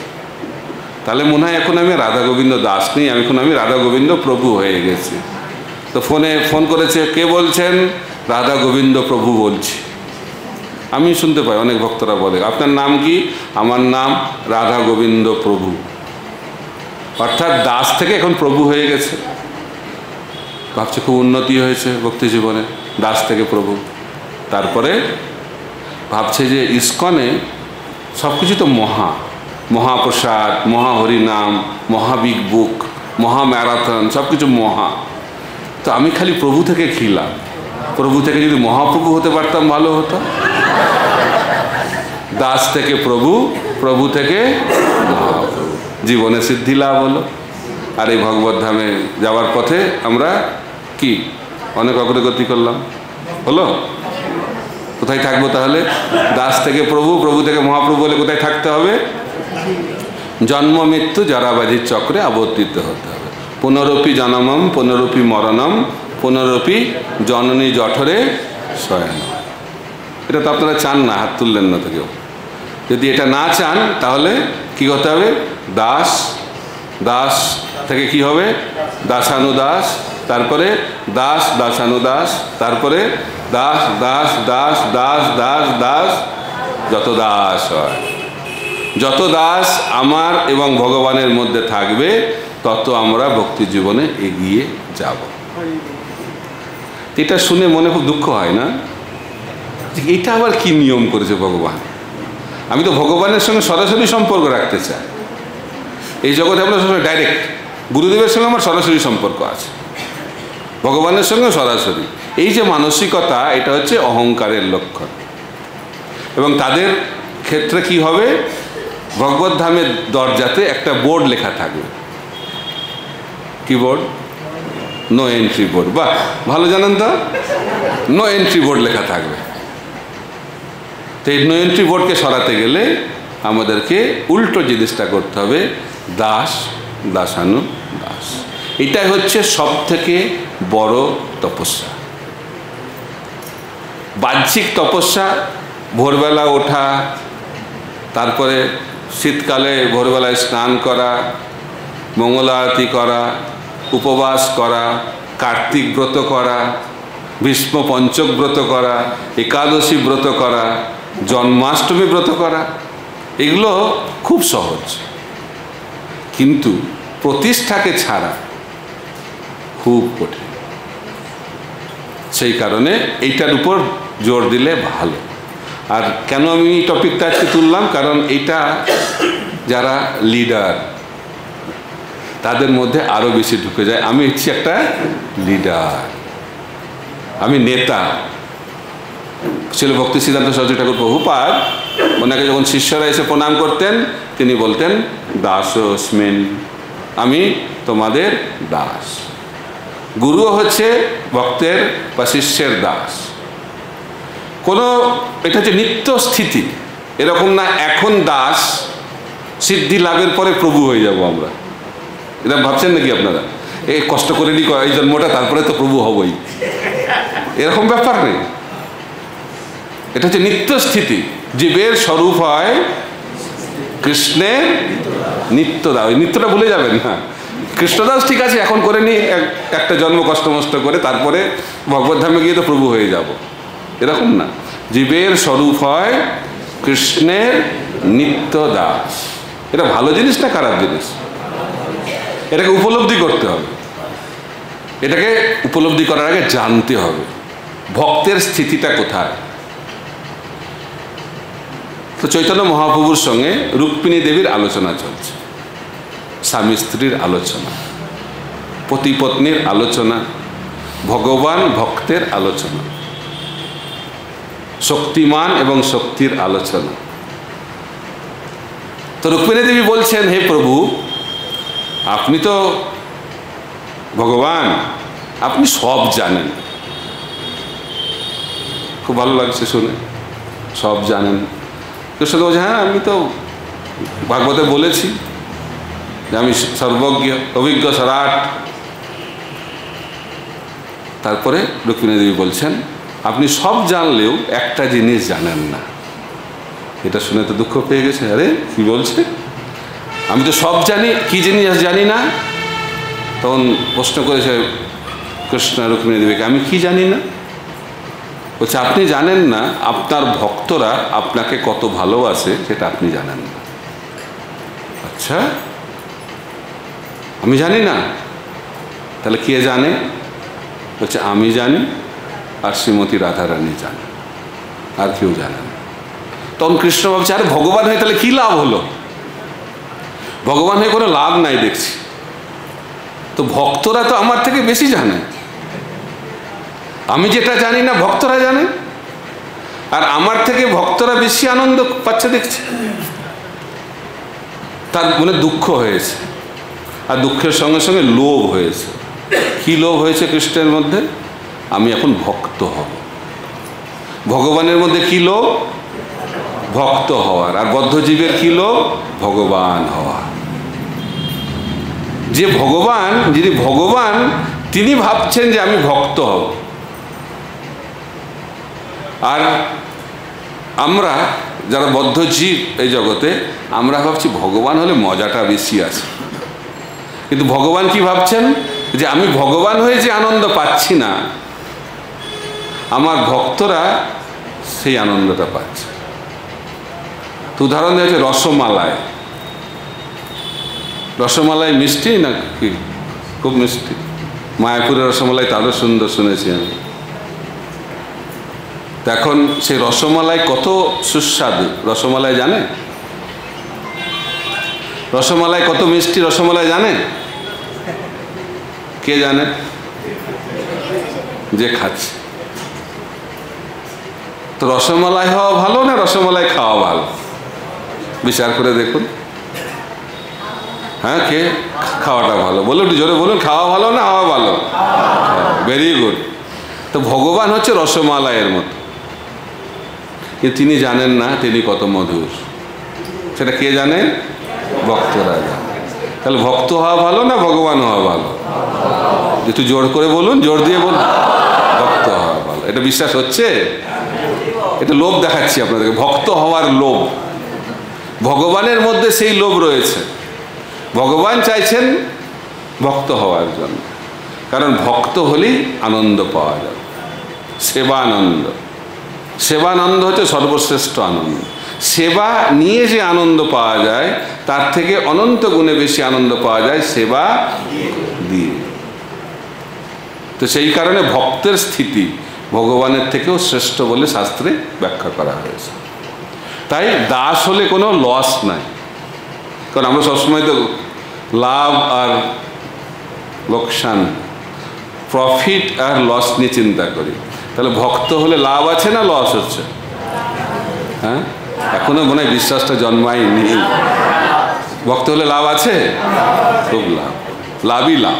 তাহলে মনে হয় এখন আমি রাধা গোবিন্দ দাস নেই, এখন আমি রাধা গোবিন্দ প্রভু হয়ে গেছি। তো ফোন করেছে, কে বলছেন, রাধা গোবিন্দ প্রভু বলছি। আমি শুনতে পাই অনেক ভক্তরা বলে আপনার নাম কি, আমার নাম রাধা গোবিন্দ প্রভু। অর্থাৎ দাস থেকে এখন প্রভু হয়ে গেছে। ভাবছে খুব উন্নতি হয়েছে ভক্তি জীবনে, দাস থেকে প্রভু। তারপরে ভাবছে যে ইস্কনে সব কিছু তো মহাপ্রসাদ, মহাহরিনাম, মহাবিগ বুক, মহা ম্যারাথন, সব কিছু মহা। তো আমি খালি প্রভু থেকে খিলাম, প্রভু থেকে যদি মহাপ্রভু হতে পারতাম ভালো হতো। দাস থেকে প্রভু, প্রভু থেকে মহাপ্রভু, জীবনে সিদ্ধি লাভ হলো। আর এই ভগবত ধামে যাওয়ার পথে আমরা কি অনেক অগ্রগতি করলাম, হলো। কোথায় থাকবো তাহলে, দাস থেকে প্রভু, প্রভু থেকে মহাপ্রভু বলে কোথায় থাকতে হবে, জন্ম মৃত্যু জরাবাধির চক্রে আবর্তিত হতে হবে। পুনরপি জনমম পুনরপি মরণম পুনরপি জননী জঠরে শয়ন। এটা তো আপনারা চান না, হাত তুললেন না তো কেউ। যদি এটা না চান তাহলে কি হতে হবে? দাস, দাস থেকে কি হবে? দাসানুদাস, তারপরে দাস দাসানুদাস, তারপরে দাস দাস দাস দাস দাস দাস, যত দাস হয়, যত দাস আমার এবং ভগবানের মধ্যে থাকবে তত আমরা ভক্তি জীবনে এগিয়ে যাব। এটা শুনে মনে খুব দুঃখ হয় না? এটা আবার কি নিয়ম করেছে ভগবান? আমি তো ভগবানের সঙ্গে সরাসরি সম্পর্ক রাখতে চাই। এই জগতে আমরা সবসময় ডাইরেক্ট, গুরুদেবের সঙ্গে আমার সরাসরি সম্পর্ক আছে, ভগবানের সঙ্গে সরাসরি। এই যে মানসিকতা, এটা হচ্ছে অহংকারের লক্ষণ। এবং তাদের ক্ষেত্রে কি হবে? ভগবত ধামের দরজাতে একটা বোর্ড লেখা থাকবে। কি বোর্ড? No entry board. বাহ, ভালো জানেন তো, নো এন্ট্রি বোর্ড লেখা থাকবে। তো এই নো এন্ট্রি বোর্ডকে সরাতে গেলে আমাদেরকে উল্টো জিনিসটা করতে হবে, দাস দাসানু দাস। এটাই হচ্ছে সব থেকে বড় তপস্যা। বাহ্যিক তপস্যা, ভোরবেলা ওঠা, তারপরে শীতকালে ভোরবেলায় স্নান করা, মঙ্গল আরতি করা, উপবাস করা, কার্তিক ব্রত করা, ভীষ্ম পঞ্চক ব্রত করা, একাদশী ব্রত করা, জন্মাষ্টমী ব্রত করা, এগুলো খুব সহজ। কিন্তু প্রতিষ্ঠাকে ছাড়া খুব কঠিন। সেই কারণে এইটার উপর জোর দিলে ভালো। আর কেন আমি এই টপিকটা আজকে তুললাম? কারণ এটা যারা লিডার তাদের মধ্যে আরও বেশি ঢুকে যায়। আমি হচ্ছি একটা লিডার, আমি নেতা। ছিল ভক্তি সিদ্ধান্ত সরস্বতী ঠাকুর প্রভুপাদ, ওনাকে যখন শিষ্যরা এসে প্রণাম করতেন তিনি বলতেন দাসোস্মিন, আমি তোমাদের দাস। গুরু হচ্ছে ভক্তের বা শিষ্যের দাস। কোনো, এটা হচ্ছে নিত্য স্থিতি। এরকম না এখন দাস, সিদ্ধি লাভের পরে প্রভু হয়ে যাব আমরা। এটা ভাবছেন নাকি আপনারা? এই কষ্ট করে নি এই জন্মটা, তারপরে তো প্রভু হবই, এরকম ব্যাপার নেই। এটা হচ্ছে নিত্য স্থিতি। জীবের স্বরূপ হয় কৃষ্ণের নিত্যদাস। ওই নিত্যটা ভুলে যাবেন না। কৃষ্ণদাস ঠিক আছে, এখন করে নি একটা জন্ম কষ্ট মষ্ট করে, তারপরে ভগবত ধামে গিয়ে তো প্রভু হয়ে যাব, এরকম না। জীবের স্বরূপ হয় কৃষ্ণের নিত্য দাস। এটা ভালো জিনিস না খারাপ জিনিস? এটাকে উপলব্ধি করতে হবে। এটাকে উপলব্ধি করার আগে জানতে হবে ভক্তের স্থিতিটা কোথায়। তো চৈতন্য মহাপ্রভুর সঙ্গে রুক্মিণী দেবীর আলোচনা চলছে, স্বামী স্ত্রীর আলোচনা, পতি পত্নীর আলোচনা, ভগবান ভক্তের আলোচনা, শক্তিমান এবং শক্তির আলোচনা। তো রুক্মিণী দেবী বলছেন, হে প্রভু, আপনি তো ভগবান, আপনি সব জানেন। খুব ভালো লাগছে শুনে, সব জানেন। কৃষ্ণ বলছে, হ্যাঁ আমি তো ভাগবতে বলেছি যে আমি সর্বজ্ঞ, অভিজ্ঞ, সরাট। তারপরে রুক্মিণী দেবী বলছেন, আপনি সব জানলেও একটা জিনিস জানেন না। এটা শুনে তো দুঃখ পেয়ে গেছে। আরে কি বলছে? আমি তো সব জানি, কি জিনিস জানি না? তখন প্রশ্ন করেছে কৃষ্ণ রুক্মিণী দেবীকে, আমি কি জানি না? বলছে, আপনি জানেন না আপনার ভক্তরা আপনাকে কত ভালোবাসে, সেটা আপনি জানেন না। আচ্ছা, আমি জানি না, তাহলে কে জানে? বলছে, আমি জানি আর শ্রীমতী রাধারানী জানে, আর কেউ জানে না। তখন কৃষ্ণ ভাবছে, আরে ভগবান হয়ে তাহলে কি লাভ হলো? ভগবান হয়ে কোনো লাভ নাই দেখছি। তো ভক্তরা তো আমার থেকে বেশি জানে। আমি যেটা জানি না ভক্তরা জানে, আর আমার থেকে ভক্তরা বেশি আনন্দ পাচ্ছে দেখছে। তার মনে দুঃখ হয়েছে, আর দুঃখের সঙ্গে সঙ্গে লোভ হয়েছে। কি লোভ হয়েছে কৃষ্ণের মধ্যে? আমি এখন ভক্ত হব। ভগবানের মধ্যে কি লোভ? ভক্ত হওয়ার। আর বদ্ধজীবের কি লোভ? ভগবান হওয়া। যে ভগবান, যিনি ভগবান, তিনি ভাবছেন যে আমি ভক্ত হব। আর আমরা যারা বদ্ধ জীব এই জগতে, আমরা ভাবছি ভগবান হলে মজাটা বেশি আছে। কিন্তু ভগবান কি ভাবছেন, যে আমি ভগবান হয়ে যে আনন্দ পাচ্ছি না, আমার ভক্তরা সেই আনন্দটা পাচ্ছে। তো উদাহরণ দেওয়া হচ্ছে রসমালাই। রসমালাই মিষ্টি না কি? খুব মিষ্টি। মায়াপুরের রসমালাই তারও সুন্দর, শুনেছি আমি। এখন সেই রসমালাই কত সুস্বাদু, রসমালাই জানে? রসমালাই কত মিষ্টি রসমালাই জানে? কে জানে? যে খাচ্ছে। তো রসমালাই হওয়া ভালো না রসমালাই খাওয়া ভালো? বিচার করে দেখুন। হ্যাঁ, কে খাওয়াটা ভালো? বলুন, জোরে বলুন, খাওয়া ভালো না হওয়া ভালো? Very good. তো ভগবান হচ্ছে রসমালাইয়ের মতো, কিন্তু তিনি জানেন না তিনি কত মধুর। সেটা কে জানে? ভক্তরা জানে। তাহলে ভক্ত হওয়া ভালো না ভগবান হওয়া ভালো? একটু জোর করে বলুন, জোর দিয়ে বলুন। ভক্ত হওয়া ভালো। এটা বিশ্বাস হচ্ছে? এটা লোভ দেখাচ্ছি আপনাদেরকে, ভক্ত হওয়ার লোভ। ভগবানের মধ্যে সেই লোভ রয়েছে। ভগবান চাইছেন ভক্ত হওয়ার জন্য, কারণ ভক্ত হলেই আনন্দ পাওয়া যাবে। সেবানন্দ, সেবানন্দ হচ্ছে সর্বশ্রেষ্ঠ আনন্দ। সেবা নিয়ে যে আনন্দ পাওয়া যায়, তার থেকে অনন্ত গুণে বেশি আনন্দ পাওয়া যায় সেবা দিয়ে। তো সেই কারণে ভক্তের স্থিতি ভগবানের থেকেও শ্রেষ্ঠ বলে শাস্ত্রে ব্যাখ্যা করা হয়েছে। তাই দাস হলে কোনো লস নাই, কারণ আমরা সবসময় তো লাভ আর লোকসান, প্রফিট আর লস নিয়ে চিন্তা করি। তাহলে ভক্ত হলে লাভ আছে না লস হচ্ছে? হ্যাঁ, এখনো মনে হয় বিশ্বাসটা জন্মায়নি। ভক্ত হলে লাভ আছে, খুব লাভ, লাভই লাভ।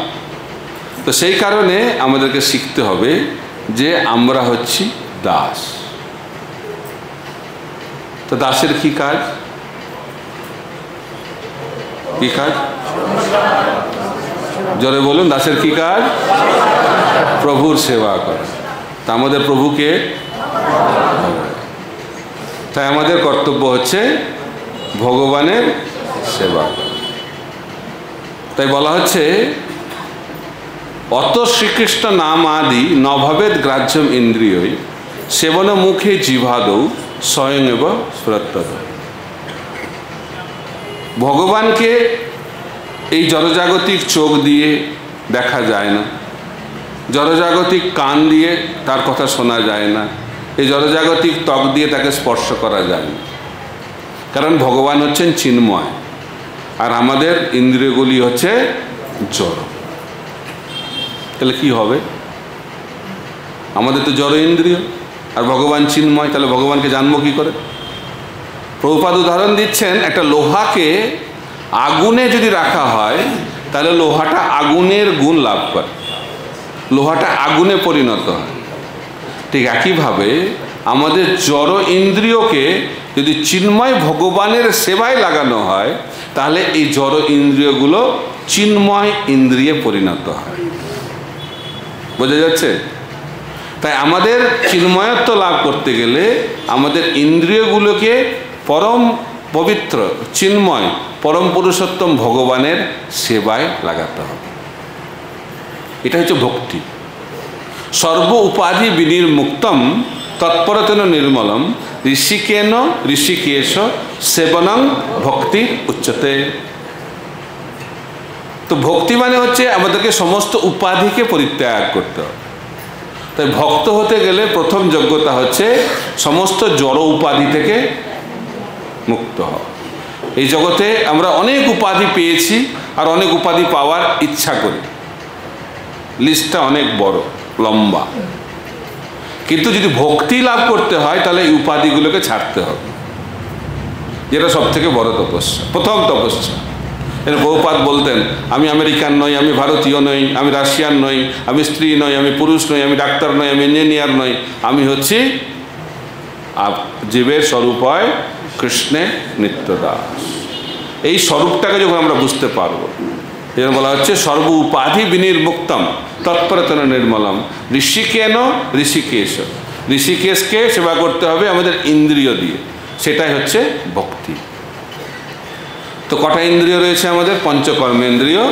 তো সেই কারণে আমাদেরকে শিখতে হবে যে আমরা হচ্ছি দাস। তো দাসের কি কাজ? কি কাজ? জোরে বলুন, দাসের কি কাজ? প্রভুর সেবা করা। তা আমাদের প্রভুকে, তাই আমাদের কর্তব্য হচ্ছে ভগবানের সেবা করা। তাই বলা হচ্ছে অত শ্রীকৃষ্ণ নাম আদি নভবেদ গ্রাহ্যম ইন্দ্রিয়ই সেবন মুখে জিভাদৌ স্বয়ং এব স্ফুরত্তদ। ভগবানকে এই জড়জাগতিক চোখ দিয়ে দেখা যায় না, জড়জাগতিক কান দিয়ে তার কথা শোনা যায় না, এই জড়জাগতিক ত্বক দিয়ে তাকে স্পর্শ করা যায় না, কারণ ভগবান হচ্ছেন চিন্ময় আর আমাদের ইন্দ্রিয়গুলি হচ্ছে জড়। তাহলে কি হবে? আমাদের তো জড় ইন্দ্রিয় আর ভগবান চিন্ময়, তাহলে ভগবানকে জানবো কি করে? প্রভুপাদ উদাহরণ দিচ্ছেন, একটা লোহাকে আগুনে যদি রাখা হয় তাহলে লোহাটা আগুনের গুণ লাভ করে, লোহাটা আগুনে পরিণত হয়। ঠিক একইভাবে আমাদের জড় ইন্দ্রিয়কে যদি চিন্ময় ভগবানের সেবায় লাগানো হয়, তাহলে এই জড় ইন্দ্রিয়গুলো চিন্ময় ইন্দ্রিয়ে পরিণত হয়। বোঝা যাচ্ছে? তাই আমাদের চিন্ময়ত্ব লাভ করতে গেলে আমাদের ইন্দ্রিয়গুলোকে পরম পবিত্র চিন্ময় পরম পুরুষোত্তম ভগবানের সেবায় লাগাতে হবে। এটা হচ্ছে ভক্তি। সর্ব উপাধি বিনির্মুক্তম তৎপরতেন নির্মলম ঋষিকেন ঋষিকেশ সেবনং ভক্তি উচ্চতে। তো ভক্তি মানে হচ্ছে আমাদেরকে সমস্ত উপাধিকে পরিত্যাগ করতে হবে। তাই ভক্ত হতে গেলে প্রথম যোগ্যতা হচ্ছে সমস্ত জড় উপাধি থেকে মুক্ত হওয়া। এই জগতে আমরা অনেক উপাধি পেয়েছি আর অনেক উপাধি পাওয়ার ইচ্ছা করি, লিস্টটা অনেক বড় লম্বা। কিন্তু যদি ভক্তি লাভ করতে হয় তাহলে এই উপাধিগুলোকে ছাড়তে হবে, যেটা সব থেকে বড় তপস্যা, প্রথম তপস্যা। প্রভুপাদ বলতেন, আমি আমেরিকান নই, আমি ভারতীয় নই, আমি রাশিয়ান নই, আমি স্ত্রী নই, আমি পুরুষ নই, আমি ডাক্তার নই, আমি ইঞ্জিনিয়ার নই, আমি হচ্ছি জীবের স্বরূপ হয় কৃষ্ণে নিত্যদাস। এই স্বরূপটাকে যখন আমরা বুঝতে পারবো, এই জন্য বলা হচ্ছে সর্ব উপাধি বিনির্মুক্তম তৎপরতন নির্মলম ঋষিকেন ঋষিকেশ। ঋষিকেশকে সেবা করতে হবে আমাদের ইন্দ্রিয় দিয়ে, সেটাই হচ্ছে ভক্তি। তো কটা ইন্দ্রিয় রয়েছে আমাদের? পঞ্চকর্মেন্দ্রিয়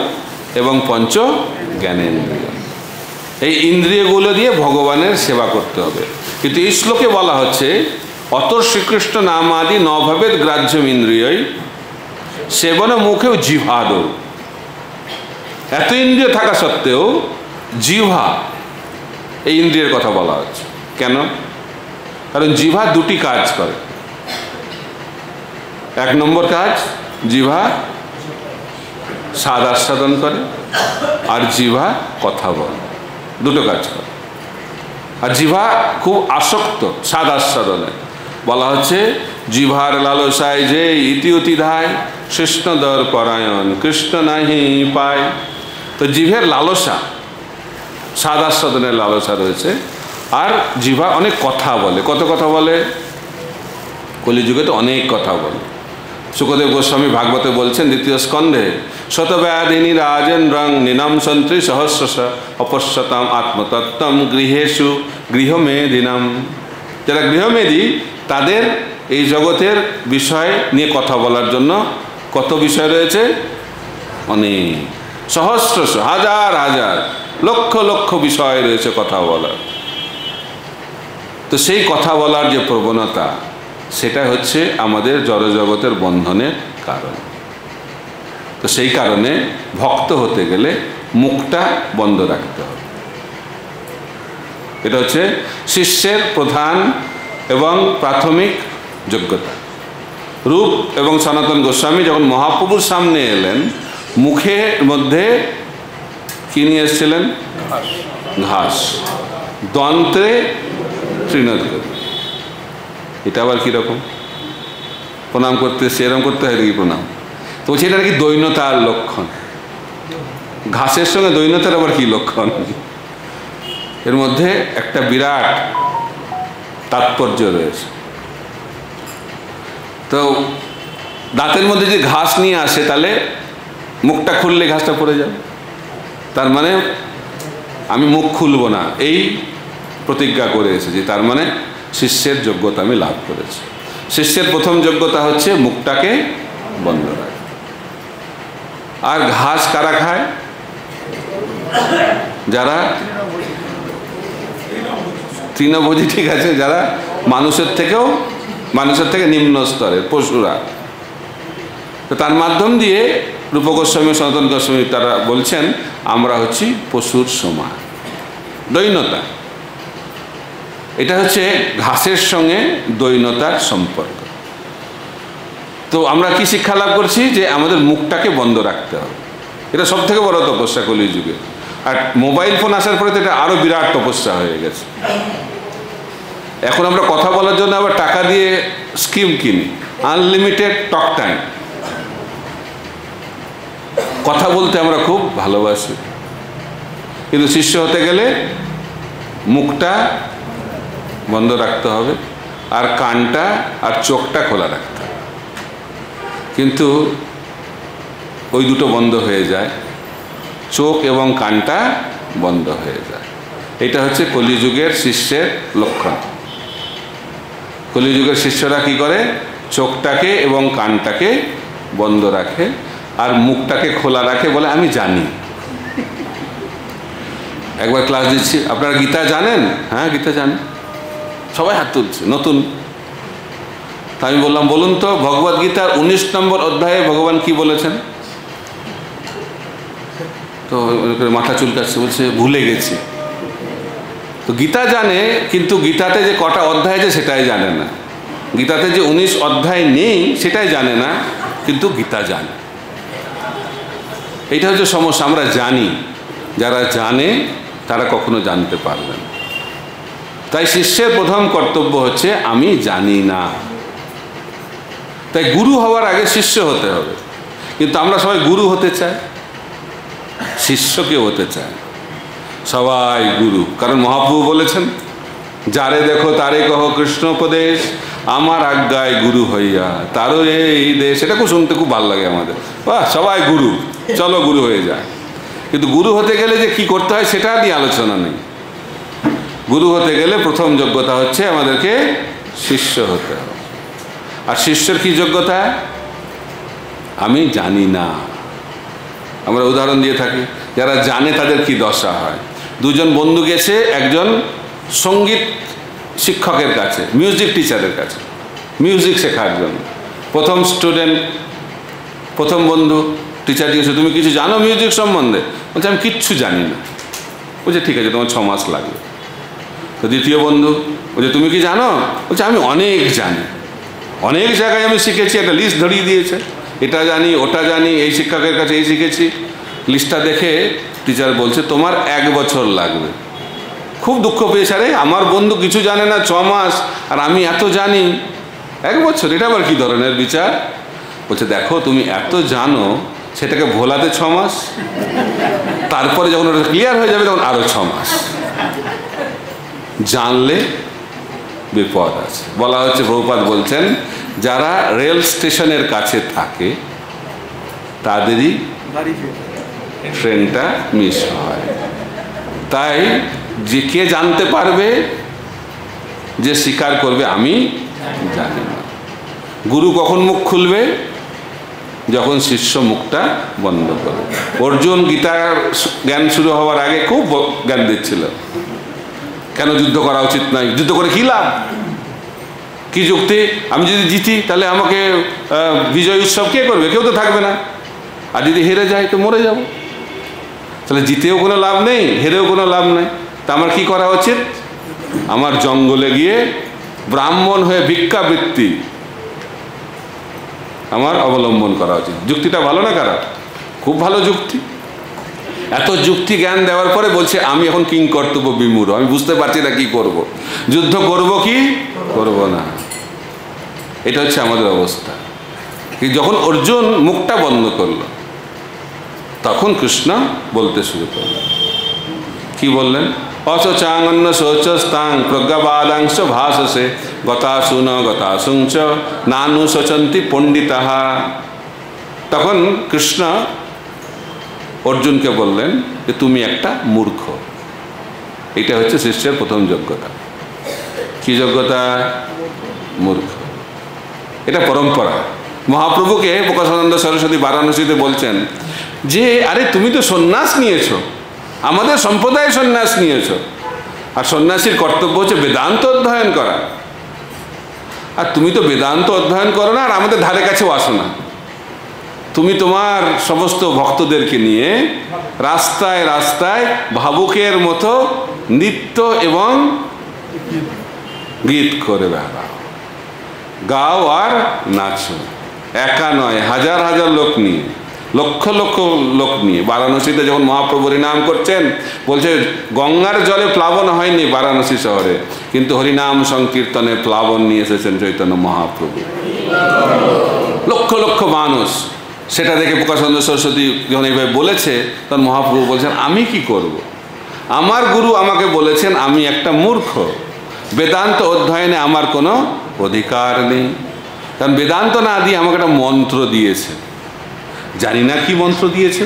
এবং পঞ্চ জ্ঞানেন্দ্রিয়। এই ইন্দ্রিয়গুলো দিয়ে ভগবানের সেবা করতে হবে। কিন্তু এই শ্লোকে বলা হচ্ছে অত শ্রীকৃষ্ণ নামাদি নভবেদ গ্রাহ্যম ইন্দ্রিয়ই সেবন মুখেও জিহ্বাদৌ। এত ইন্দ্রিয় থাকা সত্ত্বেও জিহ্বা এই ইন্দ্রিয়ের কথা বলা হচ্ছে কেন? কারণ জিহ্বা দুটি কাজ করে। এক নম্বর কাজ, জিহ্বা স্বাদ আস্বাদন করে, আর জিহ্বা কথা বলে, দুটো কাজ করে। আর জিহ্বা খুব আসক্ত স্বাদ আস্বাদনে। বলা হচ্ছে জিহ্বার লালসায় যে ইতি অতি ধায় কৃষ্ণদর পরায়ণ কৃষ্ণ নাহি পায়। তো জিভের লালসা, স্বাদ আস্বাদনের লালসা রয়েছে। আর জিহ্বা অনেক কথা বলে। কত কথা বলে? কলিযুগে তো অনেক কথা বলে। সুখদেব গোস্বামী ভাগবতে বলছেন দ্বিতীয় স্কন্ধে শতব্যাধিনী রাজেন্দ্রং নিনাম সন্ত্রী সহস্রশ অপশ্যতাম আত্মতত্ত্বম গৃহেষু গৃহমেধিনাম। যারা গৃহমেধী তাদের এই জগতের বিষয় নিয়ে কথা বলার জন্য কত বিষয় রয়েছে? অনেক, সহস্রশ, হাজার হাজার, লক্ষ লক্ষ বিষয় রয়েছে কথা বলার। তো সেই কথা বলার যে প্রবণতা, সেটা হচ্ছে আমাদের জড়জগতের বন্ধনের কারণ। তো সেই কারণে ভক্ত হতে গেলে মুখটা বন্ধ রাখতে হবে। এটা হচ্ছে শিষ্যের প্রধান এবং প্রাথমিক যোগ্যতা। রূপ এবং সনাতন গোস্বামী যখন মহাপ্রভুর সামনে এলেন, মুখের মধ্যে কি নিয়ে এসেছিলেন? ঘাস। দন্ত্রে তৃণধান্য। এটা আবার কীরকম? প্রণাম করতে সেরকম করতে হয় নাকি প্রণাম? তো বলছি এটা নাকি দৈন্যতার লক্ষণ। ঘাসের সঙ্গে দৈন্যতার আবার কি লক্ষণ? এর মধ্যে একটা বিরাট তাৎপর্য রয়েছে। তো দাঁতের মধ্যে যদি ঘাস নিয়ে আসে তাহলে মুখটা খুললে ঘাসটা পড়ে যাবে। তার মানে আমি মুখ খুলব না, এই প্রতিজ্ঞা করে এসেছি। তার মানে শিষ্যের যোগ্যতা আমি লাভ করেছি। শিষ্যের প্রথম যোগ্যতা হচ্ছে মুখটাকে বন্ধ রাখা। আর ঘাস কারা খায়? যারা তৃণভোজী, ঠিক আছে, যারা মানুষের থেকে নিম্ন স্তরের পশুরা। তো তার মাধ্যম দিয়ে রূপ গোস্বামী, সনাতন গোস্বামী তারা বলছেন আমরা হচ্ছি পশুর সমান। দৈন্যতা, এটা হচ্ছে ঘাসের সঙ্গে দৈন্যতার সম্পর্ক। তো আমরা কি শিক্ষা লাভ করছি? যে আমাদের মুখটাকে বন্ধ রাখতে হবে। এটা সব থেকে বড় তপস্যা কলিযুগে। আর মোবাইল ফোন আসার পরে তো এটা আরও বিরাট তপস্যা হয়ে গেছে। এখন আমরা কথা বলার জন্য আবার টাকা দিয়ে স্কিম কিনি, আনলিমিটেড টক টাইম। কথা বলতে আমরা খুব ভালোবাসি, কিন্তু শিষ্য হতে গেলে মুখটা বন্ধ রাখতে হবে, আর কানটা আর চোখটা খোলা রাখতে হবে। কিন্তু ওই দুটো বন্ধ হয়ে যায়, চোখ এবং কানটা বন্ধ হয়ে যায়। এটা হচ্ছে কলিযুগের শিষ্যের লক্ষণ। কলিযুগের শিষ্যরা কি করে? চোখটাকে এবং কানটাকে বন্ধ রাখে আর মুখটাকে খোলা রাখে, বলে আমি জানি। একবার ক্লাস দিচ্ছি, আপনারা গীতা জানেন? হ্যাঁ গীতা জানেন। সবাই হাত তুলছে, নতুন। তা আমি বললাম বলুন তো ভগবদ গীতার 19 নম্বর অধ্যায়ে ভগবান কি বলেছেন? তো মাথা চুলকাচ্ছে, বলছে ভুলে গেছি। তো গীতা জানে, কিন্তু গীতাতে যে কটা অধ্যায় আছে সেটাই জানে না। গীতাতে যে 19 অধ্যায় নেই সেটাই জানে না, কিন্তু গীতা জানে। এইটা হচ্ছে সমস্যা। আমরা জানি, যারা জানে তারা কখনো জানতে পারবে না। তাই শিষ্যের প্রথম কর্তব্য হচ্ছে আমি জানি না। তাই গুরু হওয়ার আগে শিষ্য হতে হবে। কিন্তু আমরা সবাই গুরু হতে চাই, শিষ্যকে হতে চাই। সবাই গুরু, কারণ মহাপ্রভু বলেছেন যারে দেখো তারে কহ কৃষ্ণ উপদেশ, আমার আজ্ঞায় গুরু হইয়া তারও এই দেশ, এটা খুব শুনতে খুব ভালো লাগে আমাদের। বাহ, সবাই গুরু, চলো গুরু হয়ে যায়। কিন্তু গুরু হতে গেলে যে কি করতে হয় সেটা নিয়ে আলোচনা নেই। গুরু হতে গেলে প্রথম যোগ্যতা হচ্ছে আমাদেরকে শিষ্য হতে হবে। আর শিষ্যের কি যোগ্যতা? আমি জানি না। আমরা উদাহরণ দিয়ে থাকি, যারা জানে তাদের কি দশা হয়। দুজন বন্ধু গেছে একজন সঙ্গীত শিক্ষকের কাছে, মিউজিক টিচারের কাছে, মিউজিক শেখার জন্য। প্রথম স্টুডেন্ট, প্রথম বন্ধু টিচার জিজ্ঞেস, তুমি কিছু জানো মিউজিক সম্বন্ধে? বলছে আমি কিচ্ছু জানি না। বলছে ঠিক আছে, তোমার 6 মাস লাগবে। তো দ্বিতীয় বন্ধু বলছে তুমি কি জানো? বলছে আমি অনেক জানি, অনেক জায়গায় আমি শিখেছি, একটা লিস্ট ধরিয়ে দিয়েছে, এটা জানি ওটা জানি, এই শিক্ষকের কাছে এই শিখেছি। লিস্টটা দেখে টিচার বলছে তোমার 1 বছর লাগবে। খুব দুঃখ পেয়েছে, আরে আমার বন্ধু কিছু জানে না 6 মাস, আর আমি এত জানি 1 বছর, এটা আবার কি ধরনের বিচার? বলছে দেখো তুমি এত জানো, সেটাকে ভোলাতে 6 মাস, তারপরে যখন ওটা ক্লিয়ার হয়ে যাবে তখন আরো 6 মাস। জানলে বিপদ আছে। বলা হচ্ছে, প্রভুপাদ বলছেন যারা রেল স্টেশনের কাছে থাকে তাদেরই ট্রেনটা মিস হয়। তাই যে কে জানতে পারবে? যে স্বীকার করবে আমি জানি না। গুরু কখন মুখ খুলবে? যখন শিষ্য মুখটা বন্ধ করবে। অর্জুন গীতার জ্ঞান শুরু হওয়ার আগে খুব জ্ঞান দিচ্ছিল, কেন যুদ্ধ করা উচিত নয়, যুদ্ধ করে কি লাভ, কি যুক্তি, আমি যদি জিতি তাহলে আমাকে বিজয় উৎসব কে করবে? কেউ তো থাকবে না। আর যদি হেরে যাই তো মরে যাব, তাহলে জিতেও কোনো লাভ নেই, হেরেও কোনো লাভ নেই। তা আমার কি করা উচিত? আমার জঙ্গলে গিয়ে ব্রাহ্মণ হয়ে ভিক্ষাবৃত্তি আমার অবলম্বন করা উচিত। যুক্তিটা ভালো না খারাপ? খুব ভালো যুক্তি। এত যুক্তি জ্ঞান দেওয়ার পরে বলছে আমি এখন কিং কর্তব্য বিমূঢ়, আমি বুঝতে পারছি না কি করব, যুদ্ধ করব কি করব না। এটা হচ্ছে আমাদের অবস্থা। যখন অর্জুন মুখটা বন্ধ করলো তখন কৃষ্ণ বলতে শুরু করল। কি বললেন? অশোচাঙ্গন্য শোচস্তাং প্রজ্ঞাবাদাংশ ভাসসে গতাসুন গতাসুঞ্চ নানু শোচন্তি পণ্ডিতাহা। তখন কৃষ্ণ অর্জুনকে বললেন যে তুমি একটা মূর্খ। এটা হচ্ছে শিষ্যের প্রথম যোগ্যতা। কি যোগ্যতা? মূর্খ। এটা পরম্পরা। মহাপ্রভুকে প্রকাশানন্দ সরস্বতী বারাণসীতে বলছেন যে আরে তুমি তো সন্ন্যাস নিয়েছো, আমাদের সম্প্রদায় সন্ন্যাস নিয়েছো, আর সন্ন্যাসীর কর্তব্য হচ্ছে বেদান্ত অধ্যয়ন করা, আর তুমি তো বেদান্ত অধ্যয়ন করো না, আর আমাদের ধারে কাছেও আসো না। তুমি তোমার সমস্ত ভক্তদেরকে নিয়ে রাস্তায় রাস্তায় ভাবুকের মতো নৃত্য এবং গীত করে বেড়াও, গাও আর নাচো। একা নয়, হাজার হাজার লোক নিয়ে, লক্ষ লক্ষ লোক নিয়ে। বারাণসীতে যখন মহাপ্রভু হরিনাম করছেন, বলছে গঙ্গার জলে প্লাবন হয়নি বারাণসী শহরে, কিন্তু হরিনাম সংকীর্তনে প্লাবন নিয়ে এসেছেন চৈতন্য মহাপ্রভু। লক্ষ লক্ষ মানুষ। সেটা দেখে প্রকাশানন্দ সরস্বতী যখন এইভাবে বলেছে, তখন মহাপ্রভু বলছেন আমি কি করব? আমার গুরু আমাকে বলেছেন আমি একটা মূর্খ, বেদান্ত অধ্যয়নে আমার কোনো অধিকার নেই। কারণ বেদান্ত না দিয়ে আমাকে একটা মন্ত্র দিয়েছে, জানি না কি মন্ত্র দিয়েছে,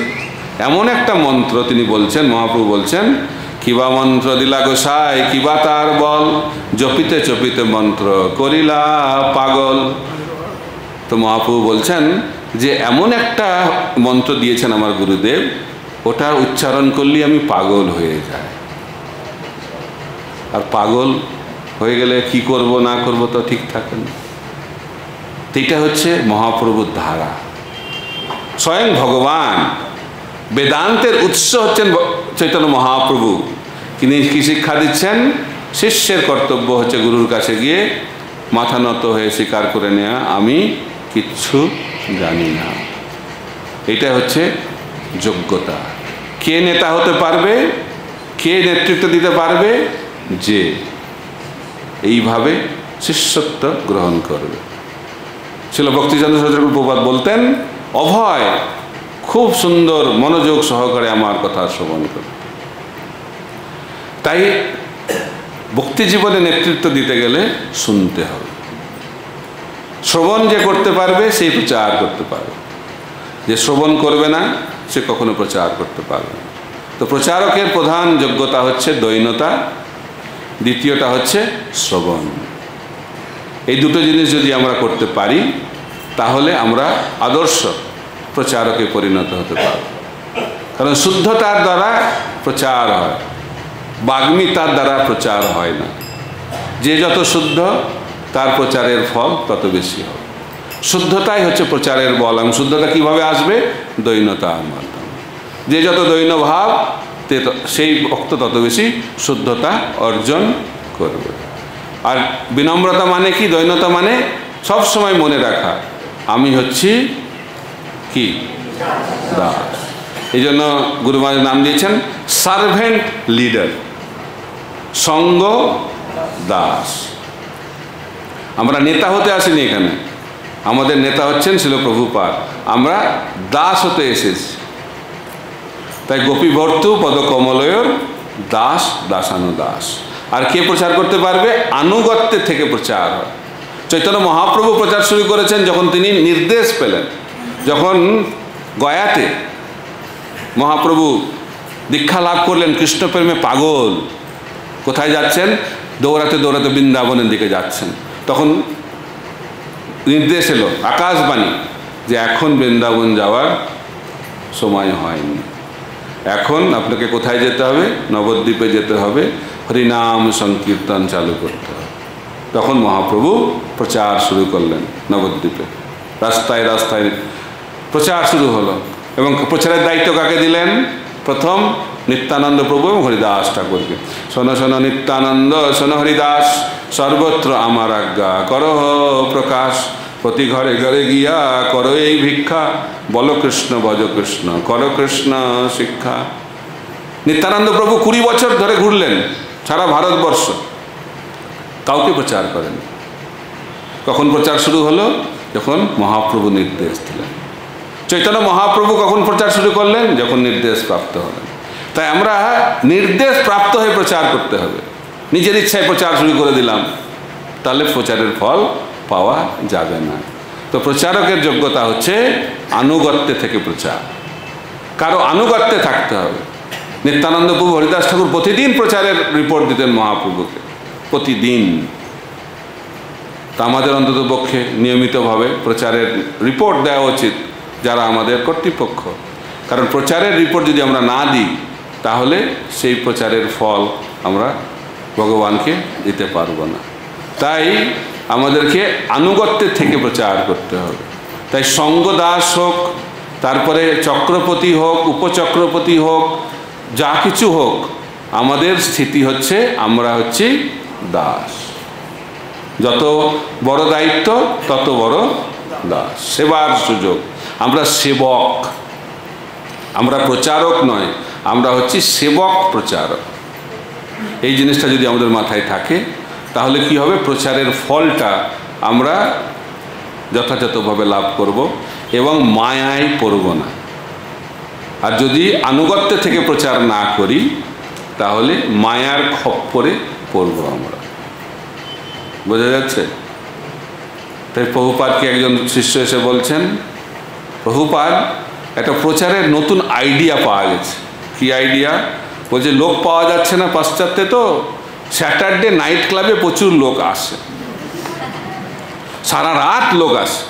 এমন একটা মন্ত্র তিনি বলছেন, মহাপ্রভু বলছেন কিবা মন্ত্র দিলা গোসাই কিবা তার বল, জপিতে চপিতে মন্ত্র করিলা পাগল। তো মহাপ্রভু বলছেন যে এমন একটা মন্ত্র দিয়েছেন আমার গুরুদেব, ওটা উচ্চারণ করলে আমি পাগল হয়ে যাই। আর পাগল হয়ে গেলে কি করব না করব তো ঠিক থাকে না। এটা হচ্ছে মহাপ্রভুর ধারা। স্বয়ং ভগবান, বেদান্তের উৎস হচ্ছেন চৈতন্য মহাপ্রভু। তিনি কি শিক্ষা দিচ্ছেন? শিষ্যের কর্তব্য হচ্ছে গুরুর কাছে গিয়ে মাথা নত হয়ে স্বীকার করে নেওয়া আমি কিচ্ছু জানি না। এটা হচ্ছে যোগ্যতা। কে নেতা হতে পারবে, কে নেতৃত্ব দিতে পারবে? যে এইভাবে শিষ্যত্ব গ্রহণ করবে। ছিল ভক্তিচন্দ্র সরস্বতী প্রভুপাদ বলতেন অভয় খুব সুন্দর মনোযোগ সহকারে আমার কথা শ্রবণ করে। তাই ভক্তি জীবনে নেতৃত্ব দিতে গেলে শুনতে হবে। শ্রবণ যে করতে পারবে সেই প্রচার করতে পারবে, যে শ্রবণ করবে না সে কখনো প্রচার করতে পারবে না। তো প্রচারকের প্রধান যোগ্যতা হচ্ছে দৈন্যতা, দ্বিতীয়টা হচ্ছে শ্রবণ। এই দুটো জিনিস যদি আমরা করতে পারি তাহলে আমরা আদর্শ প্রচারকে পরিণত হতে পারব। কারণ শুদ্ধতার দ্বারা প্রচার হয়, বাগ্মিতার দ্বারা প্রচার হয় না। যে যত শুদ্ধ তার প্রচারের ফল তত বেশি হবে। শুদ্ধতাই হচ্ছে প্রচারের বল। এবং শুদ্ধতা কীভাবে আসবে? দৈন্যতার মাধ্যমে। যে যত দৈন্য ভাব সেই ভক্ত তত বেশি শুদ্ধতা অর্জন করবে। আর বিনম্রতা মানে কি? দৈন্যতা মানে সব সময় মনে রাখা আমি হচ্ছি কি? দাস। এই জন্য গুরু মহারাজ নাম দিয়েছেন সার্ভেন্ট লিডার, সঙ্গ দাস। আমরা নেতা হতে আসিনি এখানে, আমাদের নেতা হচ্ছেন শিল প্রভুপাদ। আমরা দাস হতে এসেছি। তাই গোপীবর্তু পদকমলয়র দাস দাসানু দাস। আর কে প্রচার করতে পারবে? আনুগত্যের থেকে প্রচার হয়। চৈতন্য মহাপ্রভু প্রচার শুরু করেছেন যখন তিনি নির্দেশ পেলেন। যখন গয়াতে মহাপ্রভু দীক্ষা লাভ করলেন, কৃষ্ণপ্রেমে পাগল, কোথায় যাচ্ছেন? দৌড়াতে দৌড়াতে বৃন্দাবনের দিকে যাচ্ছেন। তখন নির্দেশ এলো, আকাশবাণী, যে এখন বৃন্দাবন যাওয়ার সময় হয়নি, এখন আপনাকে কোথায় যেতে হবে? নবদ্বীপে যেতে হবে, হরিনাম সংকীর্তন চালু করতে হবে। তখন মহাপ্রভু প্রচার শুরু করলেন নবদ্বীপে, রাস্তায় রাস্তায় প্রচার শুরু হলো। এবং প্রচারের দায়িত্ব কাকে দিলেন? প্রথম নিত্যানন্দ প্রভু এবং হরিদাস ঠাকুরকে। শোনো শোনো নিত্যানন্দ, শোনো হরিদাস, সর্বত্র আমার আজ্ঞা করহ প্রকাশ, প্রতি ঘরে ঘরে গিয়া করো এই ভিক্ষা, বলো কৃষ্ণ ভজ কৃষ্ণ, করো কৃষ্ণ শিক্ষা। নিত্যানন্দ প্রভু 20 বছর ধরে ঘুরলেন সারা ভারতবর্ষ, কাউকে প্রচার করেন। কখন প্রচার শুরু হলো? যখন মহাপ্রভু নির্দেশ দিলেন। চৈতন্য মহাপ্রভু কখন প্রচার শুরু করলেন? যখন নির্দেশ প্রাপ্ত হলেন। তাই আমরা নির্দেশ প্রাপ্ত হয়ে প্রচার করতে হবে। নিজের ইচ্ছায় প্রচার শুরু করে দিলাম, তাহলে প্রচারের ফল পাওয়া যাবে না। তো প্রচারকের যোগ্যতা হচ্ছে আনুগত্যে থেকে প্রচার, কারো আনুগত্যে থাকতে হবে। নিত্যানন্দ প্রভু হরিদাস ঠাকুর প্রতিদিন প্রচারের রিপোর্ট দিতেন মহাপ্রভুকে, প্রতিদিন। তা আমাদের অন্তত পক্ষে নিয়মিতভাবে প্রচারের রিপোর্ট দেওয়া উচিত যারা আমাদের কর্তৃপক্ষ। কারণ প্রচারের রিপোর্ট যদি আমরা না দিই তাহলে সেই প্রচারের ফল আমরা ভগবানকে দিতে পারবো না। তাই আমাদেরকে আনুগত্যের থেকে প্রচার করতে হবে। তাই সঙ্গদাস হোক, তারপরে চক্রপতি হোক, উপচক্রপতি হোক, যা কিছু হোক, আমাদের স্থিতি হচ্ছে আমরা হচ্ছি দাস। যত বড় দায়িত্ব তত বড় দাস, সেবার সুযোগ। আমরা সেবক, আমরা প্রচারক নয়, আমরা হচ্ছি সেবক প্রচারক। এই জিনিসটা যদি আমাদের মাথায় থাকে তাহলে কি হবে? প্রচারের ফলটা আমরা যথাযথভাবে লাভ করব এবং মায়ায় পড়ব না। আর যদি আনুগত্যে থেকে প্রচার না করি তাহলে মায়ার খপ্পরে পড়ব আমরা। বোঝা যাচ্ছে? তাই প্রভুপাদকে একজন শিষ্য এসে বলছেন, প্রভুপাদ একটা প্রচারের নতুন আইডিয়া পাওয়া গেছে। কি আইডিয়া? বলছে লোক পাওয়া যাচ্ছে না পাশ্চাত্যে, তো স্যাটারডে নাইট ক্লাবে প্রচুর লোক আসে, সারা রাত লোক আসে,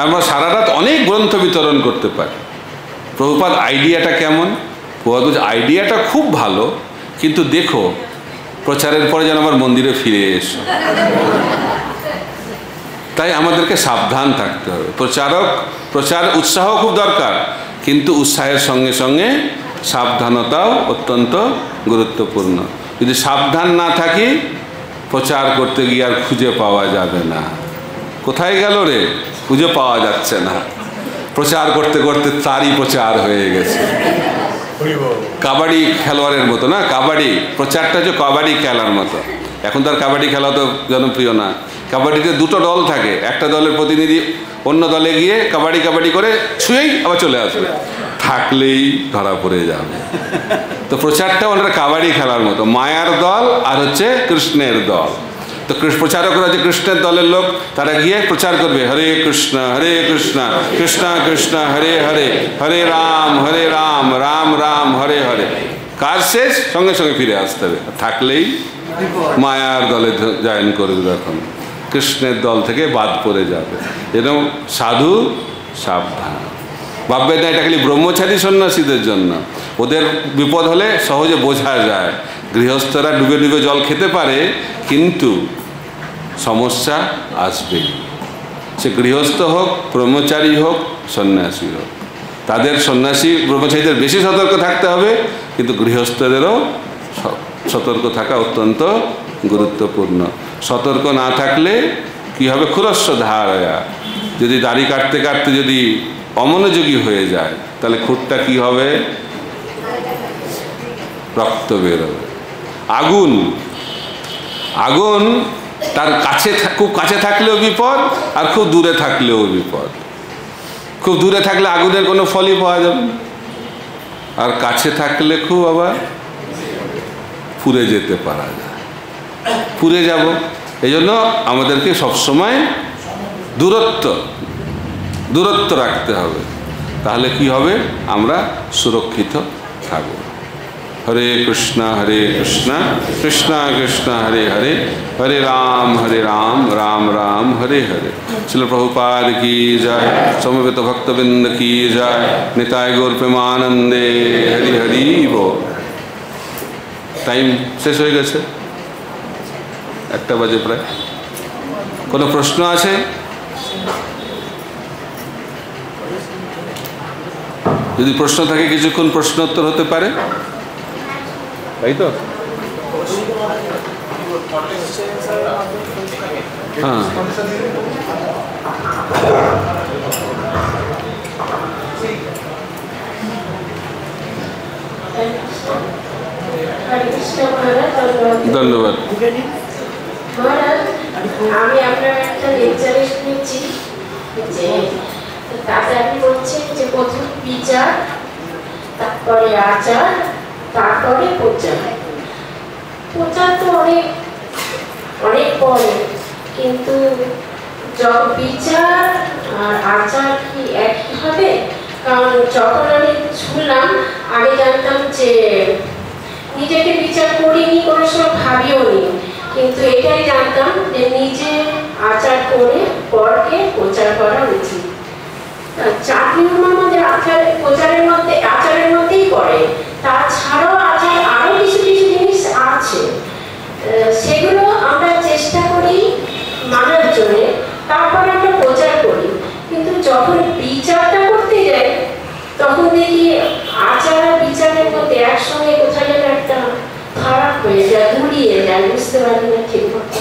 আমরা সারা রাত অনেক গ্রন্থ বিতরণ করতে পারি। প্রভুপাদ আইডিয়াটা কেমন? প্রভুপাদ বলছে আইডিয়াটা খুব ভালো, কিন্তু দেখো প্রচারের পরে যেন আমার মন্দিরে ফিরে এসো। তাই আমাদেরকে সাবধান থাকতে হবে। প্রচার উৎসাহ খুব দরকার, কিন্তু উৎসাহের সঙ্গে সঙ্গে সাবধানতাও অত্যন্ত গুরুত্বপূর্ণ। যদি সাবধান না থাকি প্রচার করতে গিয়ে আর খুঁজে পাওয়া যাবে না। কোথায় গেল রে? খুঁজে পাওয়া যাচ্ছে না। প্রচার করতে করতে তারই প্রচার হয়ে গেছে। কাবাডি খেলোয়াড়ের মতো না, কাবাডি প্রচারটা হচ্ছে কাবাডি খেলার মতো। এখন তো আর কাবাডি খেলা তো জনপ্রিয় না। কাবাডিতে দুটো দল থাকে, একটা দলের প্রতিনিধি অন্য দলে গিয়ে কাবাডি করে ছুঁয়েই আবার চলে আসবে, থাকলেই ধরা পড়ে যাবে। তো প্রচারটা ওনারা কাবাডি খেলার মতো, মায়ার দল আর হচ্ছে কৃষ্ণের দল। তো প্রচারকরা যে কৃষ্ণের দলের লোক, তারা গিয়ে প্রচার করবে হরে কৃষ্ণ কৃষ্ণ কৃষ্ণ হরে হরে, হরে রাম রাম রাম হরে হরে। কাজ শেষ, সঙ্গে সঙ্গে ফিরে আসতে হবে। থাকলেই মায়ার দলে জয়েন করবে, তখন কৃষ্ণের দল থেকে বাদ পড়ে যাবে। এরকম সাধু সাবধান। ভাববেন না এটা খালি ব্রহ্মচারী সন্ন্যাসীদের জন্য, ওদের বিপদ হলে সহজে বোঝা যায়। গৃহস্থরা ডুবে ডুবে জল খেতে পারে, কিন্তু সমস্যা আসবেই। সে গৃহস্থ হোক, ব্রহ্মচারী হোক, সন্ন্যাসী হোক, তাদের সন্ন্যাসী ব্রহ্মচারীদের বেশি সতর্ক থাকতে হবে, কিন্তু গৃহস্থদেরও সতর্ক থাকা অত্যন্ত গুরুত্বপূর্ণ। সতর্ক না থাকলে কি হবে? ক্ষুরস্য ধারয়া, যদি দাড়ি কাটতে কাটতে যদি অমনোযোগী হয়ে যায়, তাহলে খুঁটটা কি হবে? রক্ত বেরোবে। আগুন, আগুন তার কাছে, খুব কাছে থাকলেও বিপদ, আর খুব দূরে থাকলেও বিপদ। খুব দূরে থাকলে আগুনের কোনো ফলই পাওয়া যাবে না, আর কাছে থাকলে খুব আবার পুড়ে যেতে পারা যায়, পুড়ে যাব। এই জন্য আমাদেরকে সবসময় দূরত্ব রাখতে হবে। তাহলে কি হবে? আমরা সুরক্ষিত থাকব। হরে কৃষ্ণ কৃষ্ণ কৃষ্ণ হরে হরে, হরে রাম রাম রাম হরে হরে। শিল প্রভুপাদ কি জয়, সমবেত ভক্তবৃন্দ কি জয়, নিতাই গৌর প্রেমানন্দে হরি হরি বল। টাইম শেষ হয়ে গেছে, 1টা বাজে প্রায়। কোনো প্রশ্ন আছে? যদি প্রশ্ন থাকে কিছুক্ষণ প্রশ্নোত্তর হতে পারে, তাই তো? হ্যাঁ, ধন্যবাদ। মহারাজ, আমি আপনার একটা লেকচারে শুনেছি যে তাতে আপনি বলছেন যে প্রথম বিচার, তারপরে আচার, তারপরে প্রচার। প্রচার তো অনেক পরে, কিন্তু বিচার আর আচার কি একই হবে? কারণ যখন আমি শুনলাম, আগে জানতাম যে নিজেকে বিচার করিনি, কোনো সময় ভাবিও নি, কিন্তু এটাই জানতাম যে নিজে আচার করে পরকে প্রচার করা উচিত। 4 নিয়মের মধ্যে আচারের মধ্যেই পড়ে। তাছাড়াও আচার আরো কিছু কিছু জিনিস আছে, সেগুলো আমরা চেষ্টা করি মানার জন্য, তারপরে আমরা প্রচার করি। কিন্তু যখন বিচারটা করতে যাই, তখন দেখি আচার আর বিচারের মধ্যে একসঙ্গে কোথায় যেন একটা খারাপ হয়ে যায়, গুলিয়ে যায়, বুঝতে পারি না ঠিক মতো।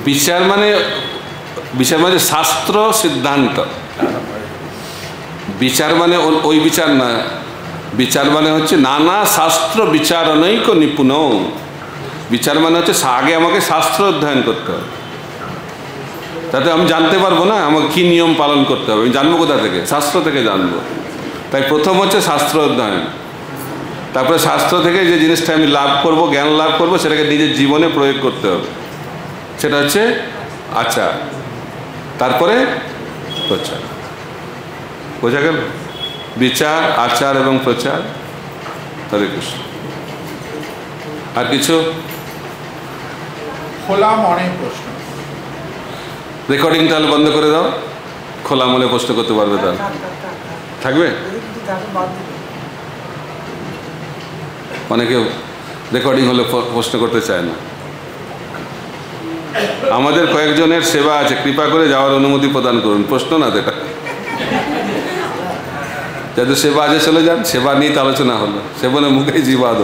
বিচার মানে শাস্ত্র সিদ্ধান্ত। বিচার মানে ওই বিচার না, বিচার মানে হচ্ছে নানা শাস্ত্র বিচারণৈক নিপুণ। বিচার মানে হচ্ছে আগে আমাকে শাস্ত্র অধ্যয়ন করতে হবে, তাতে আমি জানতে পারবো না আমাকে কী নিয়ম পালন করতে হবে। আমি জানবো কোথা থেকে? শাস্ত্র থেকে জানবো। তাই প্রথম হচ্ছে শাস্ত্র অধ্যয়ন, তারপরে শাস্ত্র থেকে যে জিনিসটা আমি লাভ করব, জ্ঞান লাভ করব, সেটাকে নিজের জীবনে প্রয়োগ করতে হবে, সেটা হচ্ছে আচার। তারপরে প্রচার। বোঝা গেল? বিচার, আচার এবং প্রচার। হরে কৃষ্ণ। আর কিছু? খোলা মনে প্রশ্ন। রেকর্ডিং তাহলে বন্ধ করে দাও, খোলা মনে প্রশ্ন করতে পারবে। তাহলে থাকবে। অনেকে রেকর্ডিং হলে প্রশ্ন করতে চায় না। আমাদের কয়েকজনের সেবা আছে, কৃপা করে যাওয়ার অনুমতি প্রদান করুন। প্রশ্ন না এটা, যাদের সেবা আছে চলে যান, সেবা নিয়ে আলোচনা হলো, সেবনে মুখে জীবাদ।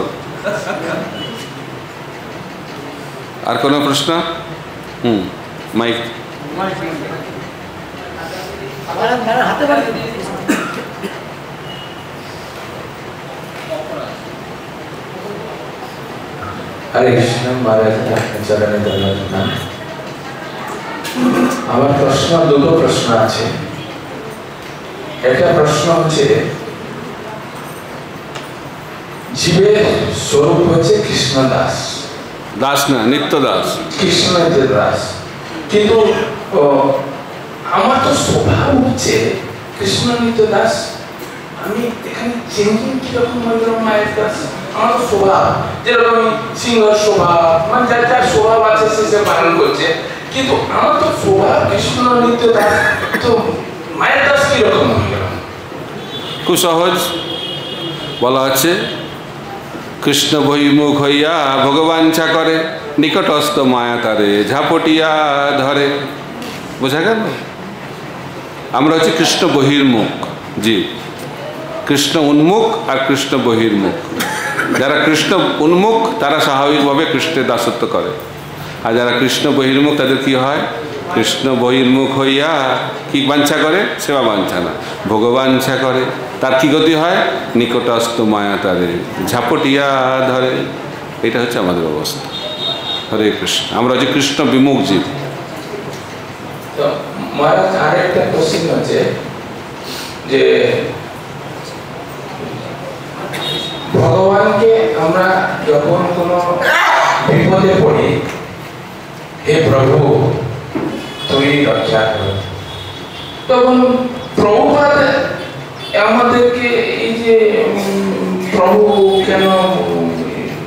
আর কোনো প্রশ্ন? মাইক। হরে কৃষ্ণ। মহারাজ চরণে দণ্ডায়মান। আমার প্রশ্ন, দুটো প্রশ্ন আছে। একটা প্রশ্ন হচ্ছে, জীবের স্বরূপ হচ্ছে কৃষ্ণদাস, দাস না, নিত্য দাস। কৃষ্ণ নিত্য দাস। কিন্তু আমার তো স্বভাব হচ্ছে কৃষ্ণ নিত্য দাস। আমি এখানে চেঞ্জিং কিরকম হয়ে গেল মায়ের দাস? আমার তো স্বভাব যেরকম সিংহর স্বভাব, মানে যার যার স্বভাব আছে সে পালন করছে, কিন্তু আমার তো স্বভাব কৃষ্ণ নিত্য দাস। তো মায়ের দাস কিরকম হয়ে গেল? খুব সহজ বলা হচ্ছে, কৃষ্ণ বহিমুখ হইয়া ভগবাঞ্ছা করে, নিকটস্থ মায়া তারে ঝাপটিয়া ধরে। বোঝা গেল? আমরা হচ্ছে কৃষ্ণ বহির্মুখ। জি, কৃষ্ণ উন্মুখ আর কৃষ্ণ বহির্মুখ। যারা কৃষ্ণ উন্মুখ তারা স্বাভাবিকভাবে কৃষ্ণের দাসত্ব করে, আর যারা কৃষ্ণ বহির্মুখ তাদের কি হয়? কৃষ্ণ বহির্মুখ হইয়া কি বাঞ্ছা করে? সেবা বাঞ্ছা না, ভগবাঞ্ছা করে। তার কি গতি হয়? নিকটস্থ মায়া তারে ঝাপটিয়া ধরে। এটা হচ্ছে আমাদের অবস্থা। হরে কৃষ্ণ। আমরা হচ্ছে কৃষ্ণ বিমুখ জীব। তো মহারাজ আরেকটা কোশ্চেন আছে যে ভগবানকে আমরা যখন কোনো বিপদে পড়ি, হে প্রভু তুমি রক্ষা করো, তখন প্রভুপাদ আমাদেরকে এই যে প্রভু কেন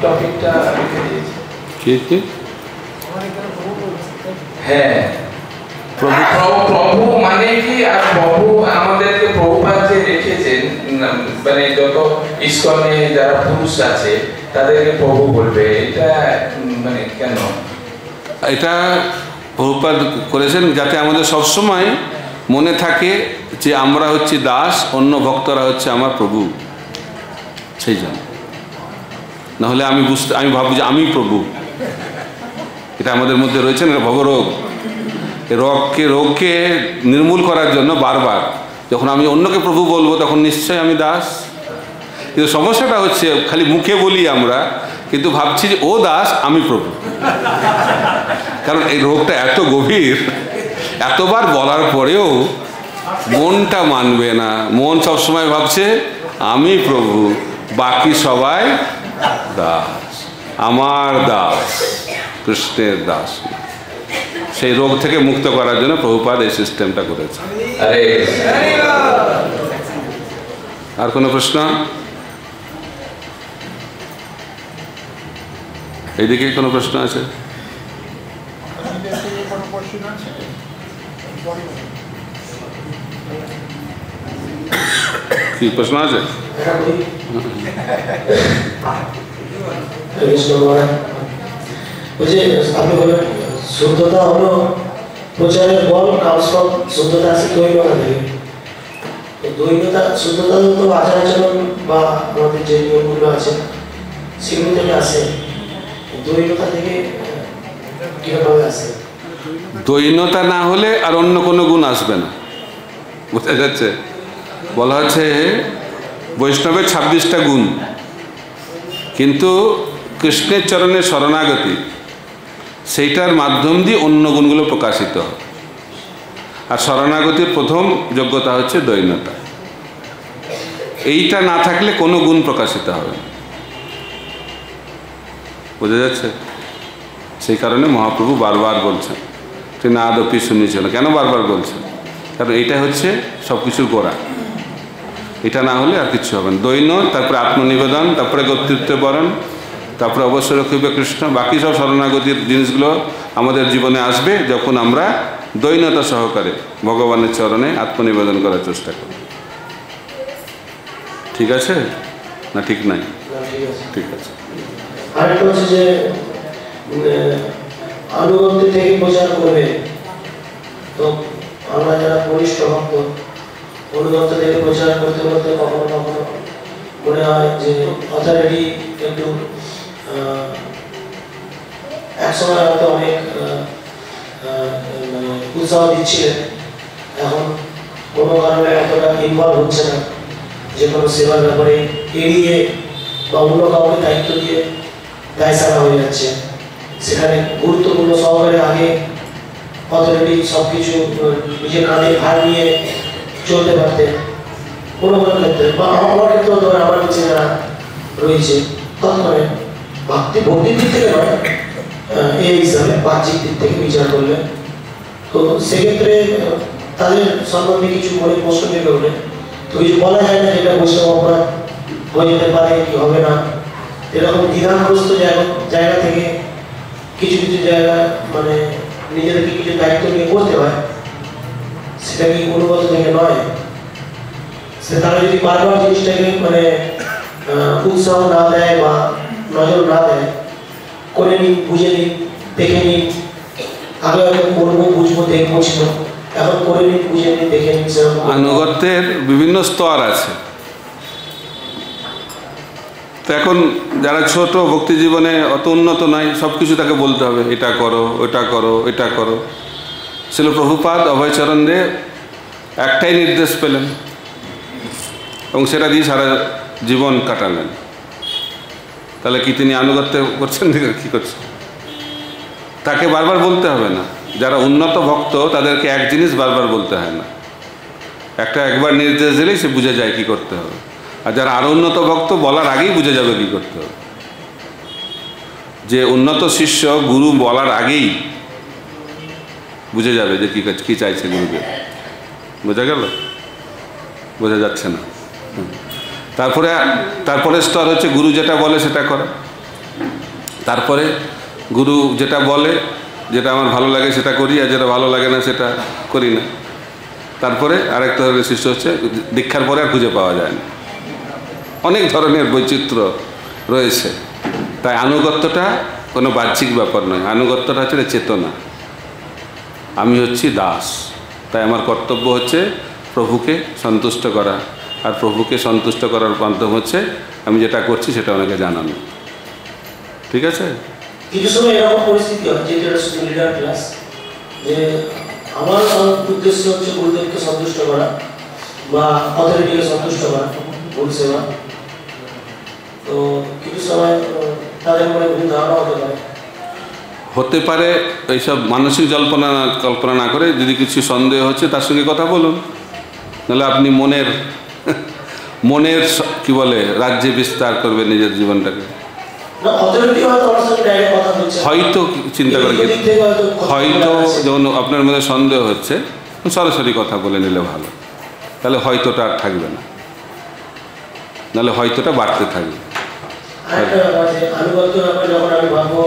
টপিকটা রেখে দিয়েছে? কি? হ্যাঁ, প্রভু মানে কি? আর প্রভু আমাদেরকে প্রভুপাদ যে রেখেছেন, মানে যত ইস্কনে যারা পুরুষ আছে তাদেরকে প্রভু বলবে, এটা মানে কেন? এটা প্রভুপাদ করেছেন যাতে আমাদের সবসময় মনে থাকে যে আমরা হচ্ছি দাস, অন্য ভক্তরা হচ্ছে আমার প্রভু। সেই জন্য, নাহলে আমি ভাববো যে আমি প্রভু। এটা আমাদের মধ্যে রয়েছে না, ভবরোগ। রোগকে নির্মূল করার জন্য বারবার যখন আমি অন্যকে প্রভু বলবো তখন নিশ্চয়ই আমি দাস। কিন্তু সমস্যাটা হচ্ছে খালি মুখে বলি আমরা, কিন্তু ভাবছি যে ও দাস আমি প্রভু। কারণ এই রোগটা এত গভীর, এতবার বলার পরেও মনটা মানবে না। মন সবসময় ভাবছে আমি প্রভু, বাকি সবাই দাস, আমার দাস, কৃষ্ণের দাস। সেই রোগ থেকে মুক্ত করার জন্য প্রভুপাদ এই সিস্টেমটা করেছে। আর কোনো প্রশ্ন? এইদিকে কোনো প্রশ্ন আছে? কি প্রশ্ন আছে? আপনি বলেন শুদ্ধতা হলো প্রচারের বল, কাজ সব শুদ্ধতা আছে দৈনতা থেকে। দৈনতা শুদ্ধতা তো আচার আচরণ বা আমাদের যে নিয়মগুলো আছে সেগুলো থেকে আসে। দৈনতা থেকে কিভাবে আসে? দৈনতা না হলে আর অন্য কোনো গুণ আসবে না। বোঝা যাচ্ছে? বলা হচ্ছে বৈষ্ণবের 26টা গুণ, কিন্তু কৃষ্ণের চরণে শরণাগতি সেইটার মাধ্যম দিয়ে অন্য গুণগুলো প্রকাশিত হয়। আর শরণাগতির প্রথম যোগ্যতা হচ্ছে দৈন্যতা। এইটা না থাকলে কোনো গুণ প্রকাশিত হবে না। বোঝা যাচ্ছে? সেই কারণে মহাপ্রভু বারবার বলছেন, তিনি আদপি শুনেছেন। কেন বারবার বলছেন? কারণ এইটা হচ্ছে সব কিছুর গোড়া। এটা না হলে আর কিছু হবে না। দৈন্য, তারপরে আত্মনিবেদন, তারপরে কর্তৃত্ববরণ, তারপরে অবশ্য রক্ষিবে কৃষ্ণ। বাকি সব শরণাগতির জিনিসগুলো আমাদের জীবনে আসবে যখন আমরা দৈন্যতা সহকারে ভগবানের চরণে আত্মনিবেদন করার চেষ্টা করি। ঠিক আছে না? ঠিক নাই? ঠিক আছে। আরেকটা হচ্ছে যে আনুগত্য থেকে প্রচার করবে, তো আমরা যারা বরিষ্ঠ ভক্ত অনুগত থেকে প্রচার করতে করতে কখনো কখনো মনে হয় যে অথরিটি একটু একসময় হয়তো অনেক মানে উৎসাহ দিচ্ছিলেন, এখন কোনো কারণে এতটা ইনভলভ হচ্ছে না, যে কোনো সেবার ব্যাপারে এড়িয়ে বা অন্য কাউকে দায়িত্ব দিয়ে দায় সারা হয়ে যাচ্ছে। সেখানে গুরুত্বপূর্ণ সহকারে আগে অথরিটি সব কিছু নিজের কাঁধে ভার নিয়ে চলতে পারতেন কোনো কোনো ক্ষেত্রে, বা আমার ক্ষেত্রেও ধরে আমার কাছে যারা রয়েছে তৎক্ষণে ভক্তির দিক থেকে নয়, এই হিসাবে বাহ্যিক দিক থেকে বিচার করলে। তো সেক্ষেত্রে তাদের সম্বন্ধে কিছু মনে প্রশ্ন জেগে ওঠে, তো কিছু বলা যায় না যেটা বৈষ্ণব অপরাধ হয়ে যেতে পারে কি হবে না। এরকম দ্বিধাগ্রস্ত জায়গা থেকে কিছু কিছু জায়গা মানে নিজেদেরকে কিছু দায়িত্ব নিয়ে করতে হয়, সেটা কি অনুগত থেকে নয়। সে তারা যদি বারবার জিনিসটাকে মানে উৎসাহ না দেয় বা নজর না দেয়, করে নিন, বুঝে নিন, দেখে নিন, আগে হয়তো করবো, বুঝবো, দেখবো ছিল, এখন করে নিন, বুঝে নিন, দেখে নিন। আনুগত্যের বিভিন্ন স্তর আছে। তো এখন যারা ছোট ভক্তি জীবনে অত উন্নত নয়, সব কিছু তাকে বলতে হবে, এটা করো, ওটা করো, এটা করো। শিল প্রভুপাদ অভয়চরণ দে একটাই নির্দেশ পেলেন এবং সেটা দিয়ে সারা জীবন কাটালেন। তাহলে কি তিনি আনুগত্য করছেন, কী করছেন? তাকে বারবার বলতে হবে না। যারা উন্নত ভক্ত তাদেরকে এক জিনিস বারবার বলতে হয় না, একবার নির্দেশ দিলেই সে বুঝে যায় কী করতে হবে। আর যারা আরও উন্নত ভক্ত বলার আগেই বুঝে যাবে কী করতে হবে। যে উন্নত শিষ্য গুরু বলার আগেই বুঝে যাবে যে কী চাইছে গুরুদেব। বোঝা গেল? বোঝা যাচ্ছে না। তারপরে স্তর হচ্ছে গুরু যেটা বলে সেটা করা। তারপরে গুরু যেটা বলে, যেটা আমার ভালো লাগে সেটা করি, আর যেটা ভালো লাগে না সেটা করি না। তারপরে আরেক ধরনের শিষ্য হচ্ছে দীক্ষার পরে আর খুঁজে পাওয়া যায় না। অনেক ধরনের বৈচিত্র্য রয়েছে। তাই আনুগত্যটা কোনো বাহ্যিক ব্যাপার নয়, আনুগত্যটা হচ্ছে চেতনা। আমি হচ্ছি দাস, তাই আমার কর্তব্য হচ্ছে প্রভুকে সন্তুষ্ট করা, আর প্রভুকে সন্তুষ্ট করার মাধ্যম হচ্ছে আমি যেটা করছি সেটা ওনাকে জানানো। ঠিক আছে? কিছু সময় এরকম পরিস্থিতি হয় যেটা লিডার ক্লাস, যে আমার উদ্দেশ্য হচ্ছে গুরুদেবকে সন্তুষ্ট করা বা অথরিটিকে সন্তুষ্ট করা, গুরু সেবা। তো কিছু সময় তাদের মনে বিভিন্ন ধারণা হতে পারে। এইসব মানসিক কল্পনা না করে যদি কিছু সন্দেহ হচ্ছে তার সঙ্গে কথা বলুন, নাহলে আপনি মনের কি বলে রাজ্যে বিস্তার করবেন নিজের জীবনটাকে। হয়তো চিন্তা করে, হয়তো যখন আপনার মধ্যে সন্দেহ হচ্ছে সরাসরি কথা বলে নিলে ভালো, তাহলে হয়তোটা আর থাকবে না, নাহলে হয়তোটা বাড়তে থাকবে। আমি ভাববো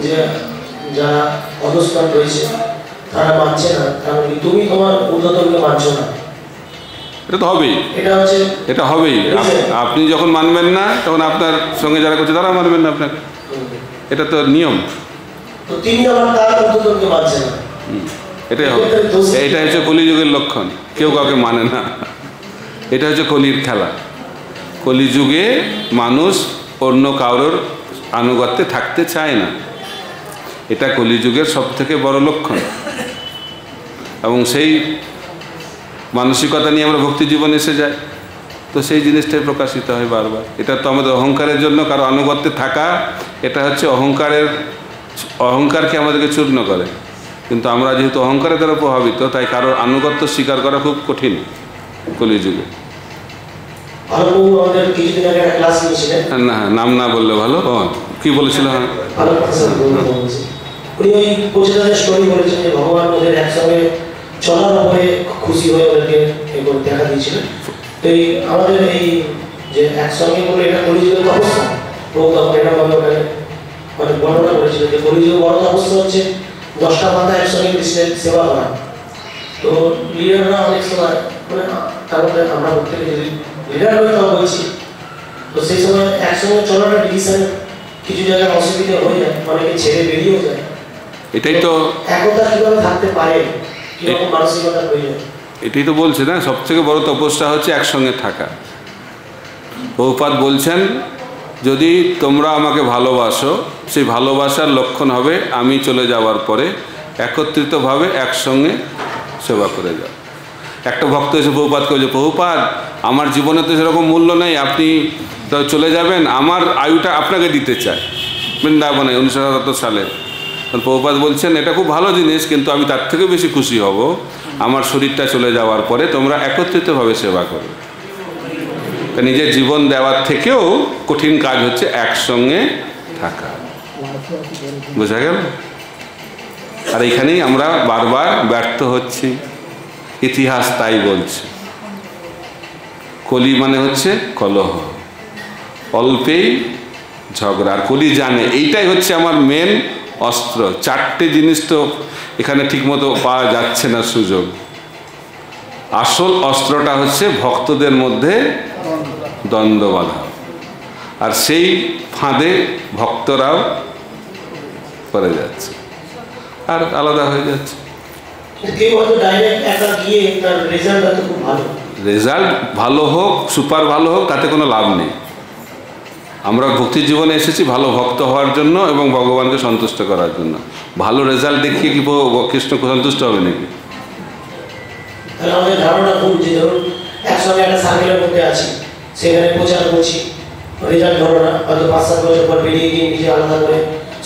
যে যারা অধস্তন রয়েছে তারা মানছে না, কারণ তুমি তোমার ঊর্ধ্বতনকে মানছো না। এটা তো হবেই, এটা হবেই। আপনি যখন মানবেন না তখন আপনার সঙ্গে যারা করছে তারা মানবেন না আপনাকে, এটা তো নিয়ম। এটাই হবে, এটা হচ্ছে কলিযুগের লক্ষণ। কেউ কাউকে মানে না, এটা হচ্ছে কলির খেলা। কলিযুগে মানুষ অন্য কারোর আনুগত্যে থাকতে চায় না, এটা কলিযুগের সবথেকে বড় লক্ষণ। এবং সেই মানসিকতা নিয়ে আমরা ভক্তি জীবনে এসে যাই, তো সেই জিনিসটাই প্রকাশিত হয় বারবার। এটা তো আমাদের অহংকারের জন্য কারো আনুগত্যে থাকা, এটা হচ্ছে অহংকারকে আমাদেরকে চূর্ণ করে। কিন্তু আমরা যেহেতু অহংকারের দ্বারা প্রভাবিত, তাই কারোর আনুগত্য স্বীকার করা খুব কঠিন কলিযুগে। না, নাম না বললে ভালো। কি বলেছিল? ভগবান ওদের একসঙ্গে চলার উপরে খুশি হয়ে ওদেরকে দেখা দিয়েছিলেন। তো এই আমাদের এই যে একসঙ্গে বলে এটা কলিযুগের তপস্যা, প্রভু তখন এটা মানে বর্ণনা করেছিল যে কলিযুগের বড় তপস্যা হচ্ছে 10টা মাথা একসঙ্গে কৃষ্ণের সেবা করা। তো লিডাররা অনেক সময় মানে তার মধ্যে আমরা প্রত্যেকে যদি লিডার হয়ে কথা বলছি, তো সেই সময় একসঙ্গে চলাটা ডিভিশন কিছু জায়গায় অসুবিধা হয়ে যায়, অনেকে ছেড়ে বেরিয়েও যায়। এটাই তো একতা কিভাবে থাকতে পারে, কিরকম মানসিকতা প্রয়োজন, এটাই তো বলছে না, সবথেকে বড় তপস্যা হচ্ছে একসঙ্গে থাকা। প্রভুপাদ বলছেন যদি তোমরা আমাকে ভালোবাসো, সেই ভালোবাসার লক্ষণ হবে আমি চলে যাওয়ার পরে একত্রিতভাবে একসঙ্গে সেবা করে যাও। একটা ভক্ত এসে প্রভুপাদকে বলছে, প্রভুপাদ আমার জীবনে তো সেরকম মূল্য নেই, আপনি তো চলে যাবেন, আমার আয়ুটা আপনাকে দিতে চাই বৃন্দাবনে 1977 সালে। প্রভুপাদ বলছেন এটা খুব ভালো জিনিস, কিন্তু আমি তার থেকে বেশি খুশি হব আমার শরীরটা চলে যাওয়ার পরে তোমরা একত্রিতভাবে সেবা করো। নিজের জীবন দেওয়ার থেকেও কঠিন কাজ হচ্ছে একসঙ্গে থাকা। বোঝা গেল? আর এখানেই আমরা বারবার ব্যর্থ হচ্ছি, ইতিহাস তাই বলছে। কলি মানে হচ্ছে কলহ, অল্পেই ঝগড়া। আর কলি জানে এইটাই হচ্ছে আমার মেন অস্ত্র। চারটে জিনিস তো এখানে ঠিকমতো পাওয়া যাচ্ছে না সুযোগ। আসল অস্ত্রটা হচ্ছে ভক্তদের মধ্যে দ্বন্দ্ব বাঁধা, আর সেই ফাঁদে ভক্তরাও পড়ে যাচ্ছে আর আলাদা হয়ে যাচ্ছে। রেজাল্ট ভালো হোক, সুপার ভালো হোক, তাতে কোনো লাভ নেই। আমরা ভক্তি জীবনে এসেছি ভালো ভক্ত হওয়ার জন্য এবং ভগবানকে সন্তুষ্ট করার জন্য। ভালো রেজাল্ট দেখিয়ে কি কৃষ্ণ সন্তুষ্ট হবে নাকি? তাহলে আমাদের ধারণা ভুল যে ধরুন একসঙ্গে একটা সার্কেলের মধ্যে আছি, সেখানে প্রচার করছি, রেজাল্ট ধরো না, হয়তো 5-7 বছর পর বেরিয়ে গিয়ে নিজে আলাদা করে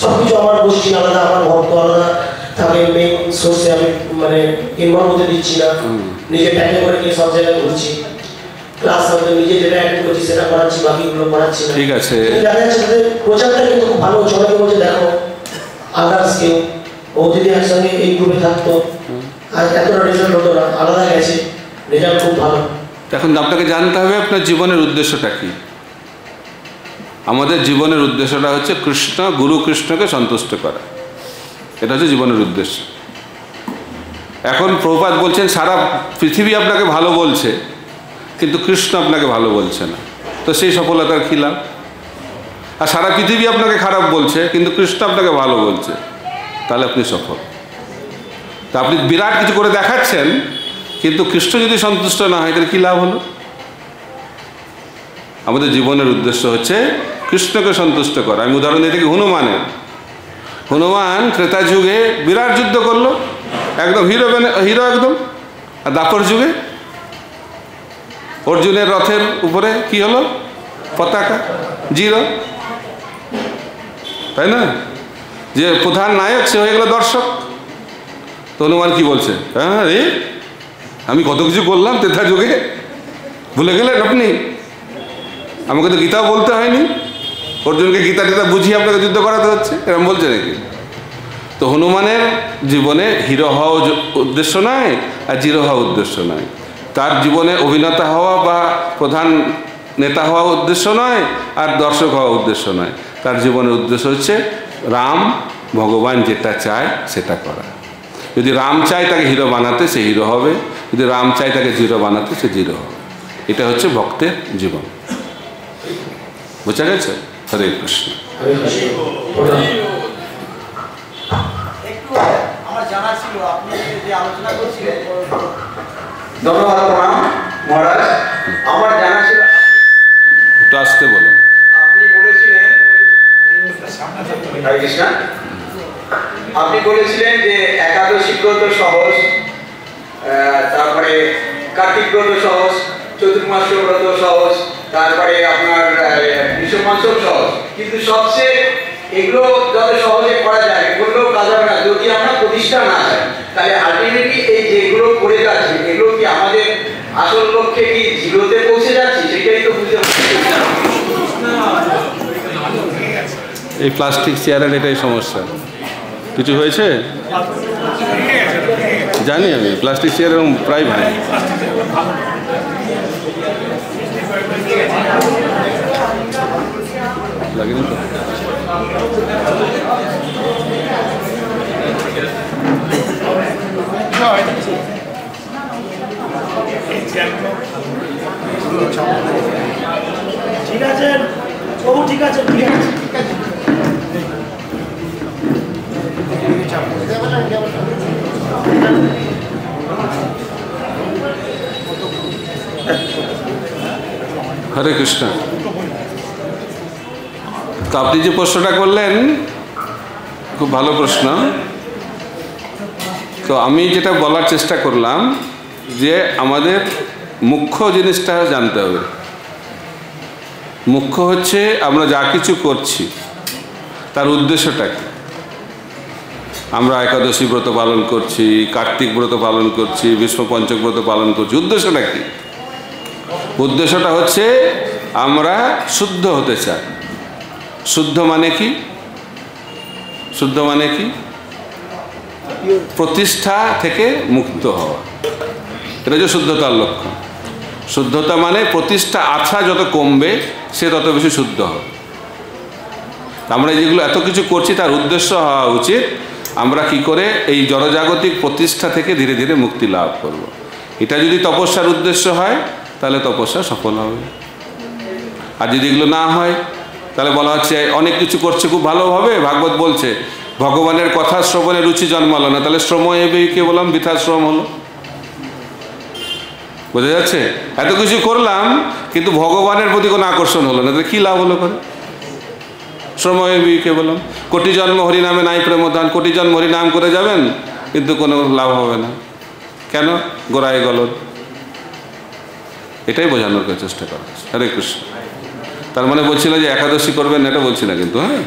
সবকিছু আমার গোষ্ঠী আলাদা, আমার ভক্ত আলাদা, তাহলে মেইন সোর্সে আমি মানে ইনভলভ হতে দিচ্ছি না, নিজে ট্যাগে করে গিয়ে সব জায়গায় ঘুরছি, ক্লাস হয়তো নিজে যেটা অ্যাটেন্ড করছি সেটা করাচ্ছি, বাকিগুলো করাচ্ছি না। ঠিক আছে, দেখা যাচ্ছে তাদের প্রচারটা কিন্তু খুব ভালো। সবাইকে বলছে দেখো আদার্স কেউ ও যদি একসঙ্গে এই গ্রুপে থাকতো আজ এতটা রেজাল্ট হতো না, আলাদা গেছে, রেজাল্ট খুব ভালো। এখন আপনাকে জানতে হবে আপনার জীবনের উদ্দেশ্যটা কি। আমাদের জীবনের উদ্দেশ্যটা হচ্ছে কৃষ্ণ, গুরু কৃষ্ণকে সন্তুষ্ট করা, এটা হচ্ছে জীবনের উদ্দেশ্য। এখন প্রভুপাদ বলছেন সারা পৃথিবী আপনাকে ভালো বলছে কিন্তু কৃষ্ণ আপনাকে ভালো বলছে না, তো সেই সফলতার কী লাভ? আর সারা পৃথিবী আপনাকে খারাপ বলছে কিন্তু কৃষ্ণ আপনাকে ভালো বলছে, তাহলে আপনি সফল। তা আপনি বিরাট কিছু করে দেখাচ্ছেন কিন্তু কৃষ্ণ যদি সন্তুষ্ট না হয় তাহলে কী লাভ হলো? আমাদের জীবনের উদ্দেশ্য হচ্ছে কৃষ্ণকে সন্তুষ্ট করা। আমি উদাহরণ দিয়ে থাকি হনুমানের। হনুমান ত্রেতা যুগে বিরাট যুদ্ধ করলো, একদম হিরো একদম। আর দাপর যুগে অর্জুনের রথের উপরে কি হলো? পতাকা, জিরো, তাই না? যে প্রধান নায়ক সে হয়ে গেল দর্শক। তো হনুমান কি বলছে? হ্যাঁ রে, আমি কত কিছু করলাম ত্রেতা যুগে, ভুলে গেলেন আপনি? আমাকে তো গীতাও বলতে হয়নি, অর্জুনকে গীতা টিতা বুঝিয়ে আপনাকে যুদ্ধ করাতে হচ্ছে, এরকম বলছে নাকি? তো হনুমানের জীবনে হিরো হওয়া উদ্দেশ্য নয় আর জিরো হওয়া উদ্দেশ্য নয়। তার জীবনে অভিনেতা হওয়া বা প্রধান নেতা হওয়া উদ্দেশ্য নয় আর দর্শক হওয়া উদ্দেশ্য নয়। তার জীবনের উদ্দেশ্য হচ্ছে রাম ভগবান যেটা চায় সেটা করা। যদি রাম চায় তাকে হিরো বানাতে, সে হিরো হবে। যদি রাম চায় তাকে জিরো বানাতে, সে জিরো হবে। এটা হচ্ছে ভক্তের জীবন। বোঝা গেছে? হরে কৃষ্ণ। ধন্যবাদ প্রণাম মহারাজ। আমার জানা ছিল, একটু আসতে বলুন। আপনি বলেছিলেন, হরে কৃষ্ণ, আপনি বলেছিলেন যে একাদশী ব্রত সহজ, তারপরে কার্তিক ব্রত সহজ, চতুর্মাস ব্রত সহজ, তারপরে আপনার বিশ্বমাংসব সহজ, কিন্তু সবচেয়ে এগুলো যত সহজে করা যায় এগুলো কাজ হবে না যদি আমরা প্রতিষ্ঠা না চাই। তাহলে আলটিমেটলি এই যেগুলো করে যাচ্ছি এগুলো কি আমাদের আসল লক্ষ্যে কি জিরোতে পৌঁছে যাচ্ছি, সেটাই তো বুঝতে পারছি। এই প্লাস্টিক চেয়ারের এটাই সমস্যা। কিছু হয়েছে জানি আমি, প্লাস্টিক চেয়ার এরকম প্রায় ভাই। লাগেনি তো? ঠিক আছে প্রভু, ঠিক আছে, ঠিক আছে। হরে কৃষ্ণ। তো আপনি যে প্রশ্নটা করলেন খুব ভালো প্রশ্ন। তো আমি যেটা বলার চেষ্টা করলাম যে আমাদের মুখ্য জিনিসটা জানতে হবে। মুখ্য হচ্ছে আমরা যা কিছু করছি তার উদ্দেশ্যটা কি। আমরা একাদশী ব্রত পালন করছি, কার্তিক ব্রত পালন করছি, বিষ্ণু পঞ্চক ব্রত পালন করছি, উদ্দেশ্যটা কি? উদ্দেশ্যটা হচ্ছে আমরা শুদ্ধ হতে চাই। শুদ্ধ মানে কি? শুদ্ধ মানে কি? প্রতিষ্ঠা থেকে মুক্ত হওয়া, এটা হচ্ছে শুদ্ধতার লক্ষণ। শুদ্ধতা মানে প্রতিষ্ঠা আশা যত কমবে সে তত বেশি শুদ্ধ হবে। আমরা যেগুলো এত কিছু করছি তার উদ্দেশ্য হওয়া উচিত আমরা কি করে এই জড়জাগতিক প্রতিষ্ঠা থেকে ধীরে ধীরে মুক্তি লাভ করব। এটা যদি তপস্যার উদ্দেশ্য হয় তাহলে তপস্যা সফল হবে। আর যদি এগুলো না হয় তাহলে বলা হচ্ছে অনেক কিছু করছে খুব ভালোভাবে, ভাগবত বলছে ভগবানের কথা শ্রবণে রুচি জন্মালো না, তাহলে শ্রম এবে কে বললাম বৃথা শ্রম হলো। বোঝা যাচ্ছে? এত কিছু করলাম কিন্তু ভগবানের প্রতি কোনো আকর্ষণ হলো না, তাহলে কী লাভ হলো করে? শ্রম এবে কে বললাম কোটি জন্ম হরিনামে নাই প্রেমদান, কোটি জন্ম হরিনাম করে যাবেন কিন্তু কোনো লাভ হবে না। কেন? গোড়ায় গলদ। এটাই বোঝানোর চেষ্টা করা হচ্ছে। হরে কৃষ্ণ। তার মানে বলছি না যে একাদশী করবেন, এটা বলছি না কিন্তু, হ্যাঁ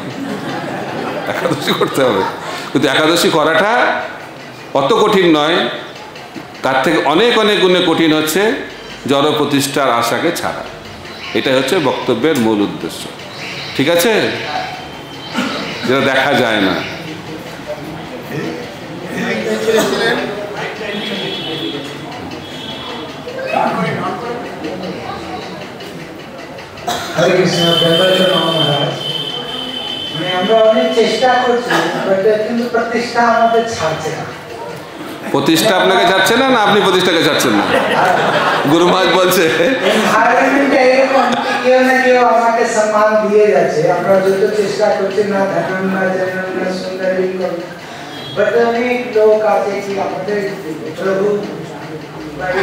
একাদশী করতে হবে, কিন্তু একাদশী করাটা অত কঠিন নয়, তার থেকে অনেক অনেক গুণে কঠিন হচ্ছে জড় প্রতিষ্ঠার আশাকে ছাড়া। এটাই হচ্ছে বক্তব্যের মূল উদ্দেশ্য। ঠিক আছে? যেটা দেখা যায় না। হরে কৃষ্ণ। মহারাজ আমরা অনেক চেষ্টা করছি কিন্তু প্রতিষ্ঠা আমাদের ছাড়ছে না। প্রতিষ্ঠা আপনাকে ছাড়ছে না, না আপনি প্রতিষ্ঠাকে ছাড়ছেন না? গুরু মহারাজ বলছে এরকম কেউ না কেউ আমাকে সম্মান দিয়ে যাচ্ছে, আমরা যত চেষ্টা করছি না ধর্ম না জন্ম না সুন্দরী বাট অনেক লোক আছে কি আমাদের প্রভু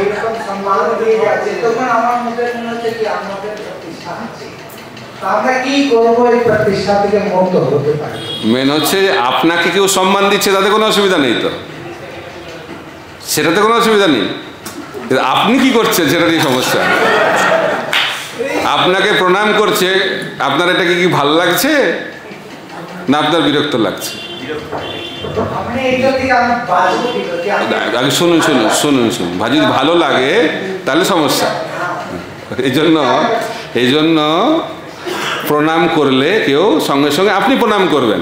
এরকম সম্মান দিয়ে যাচ্ছে, তখন আমার মধ্যে মনে হচ্ছে কি আমাদের প্রতিষ্ঠা আছে, আমরা কি করবো এই প্রতিষ্ঠা থেকে মুক্ত হতে পারি। মেন হচ্ছে আপনাকে কেউ সম্মান দিচ্ছে তাতে কোনো অসুবিধা নেই, তো সেটাতে কোনো অসুবিধা নেই, আপনি কি করছেন সেটা নিয়ে সমস্যা। আপনাকে প্রণাম করছে, আপনার এটাকে কি ভালো লাগছে না আপনার বিরক্ত লাগছে? আগে শুনুন শুনুন শুনুন শুনুন, যদি ভালো লাগে তাহলে সমস্যা। এই জন্য প্রণাম করলে কেউ সঙ্গে সঙ্গে আপনি প্রণাম করবেন,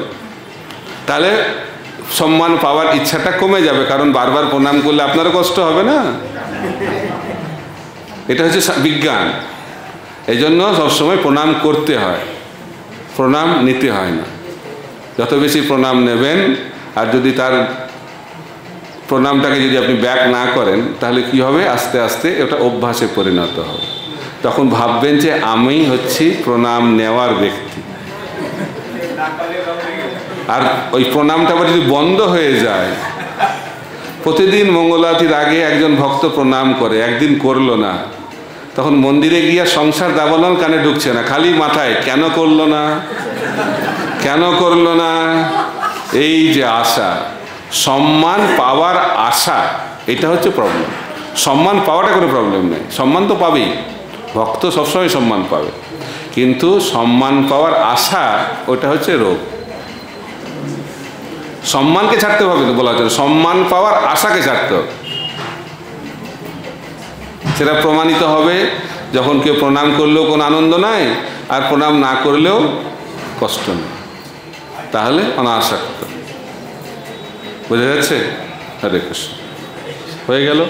তাহলে সম্মান পাওয়ার ইচ্ছাটা কমে যাবে, কারণ বারবার প্রণাম করলে আপনারও কষ্ট হবে না। এটা হচ্ছে বিজ্ঞান। এই জন্য সবসময় প্রণাম করতে হয়, প্রণাম নিতে হয় না। যত বেশি প্রণাম নেবেন, আর যদি তার প্রণামটাকে যদি আপনি ব্যাক না করেন তাহলে কি হবে, আস্তে আস্তে ওটা অভ্যাসে পরিণত হবে। তখন ভাববেন যে আমি হচ্ছি প্রণাম নেওয়ার ব্যক্তি। আর ওই প্রণামটা আবার যদি বন্ধ হয়ে যায়, প্রতিদিন মঙ্গলারতির আগে একজন ভক্ত প্রণাম করে, একদিন করলো না, তখন মন্দিরে গিয়ে সংসার দাবানল কানে ঢুকছে না, খালি মাথায় কেন করলো না কেন করলো না। এই যে আশা, সম্মান পাওয়ার আশা, এটা হচ্ছে প্রবলেম। সম্মান পাওয়াটা কোনো প্রবলেম নেই, সম্মান তো পাবেই, ভক্ত সবসময় সম্মান পাবে, কিন্তু সম্মান পাওয়ার আশা ওটা হচ্ছে রোগ। সম্মানকে ছাড়তে হবে তো, বলা হচ্ছে সম্মান পাওয়ার আশাকে ছাড়তে হবে। সেটা প্রমাণিত হবে যখন কেউ প্রণাম করলেও কোনো আনন্দ নাই, আর প্রণাম না করলেও কষ্ট নেই, তাহলে অনাসক্ত। বোঝা যাচ্ছে? হরে কৃষ্ণ। হয়ে গেল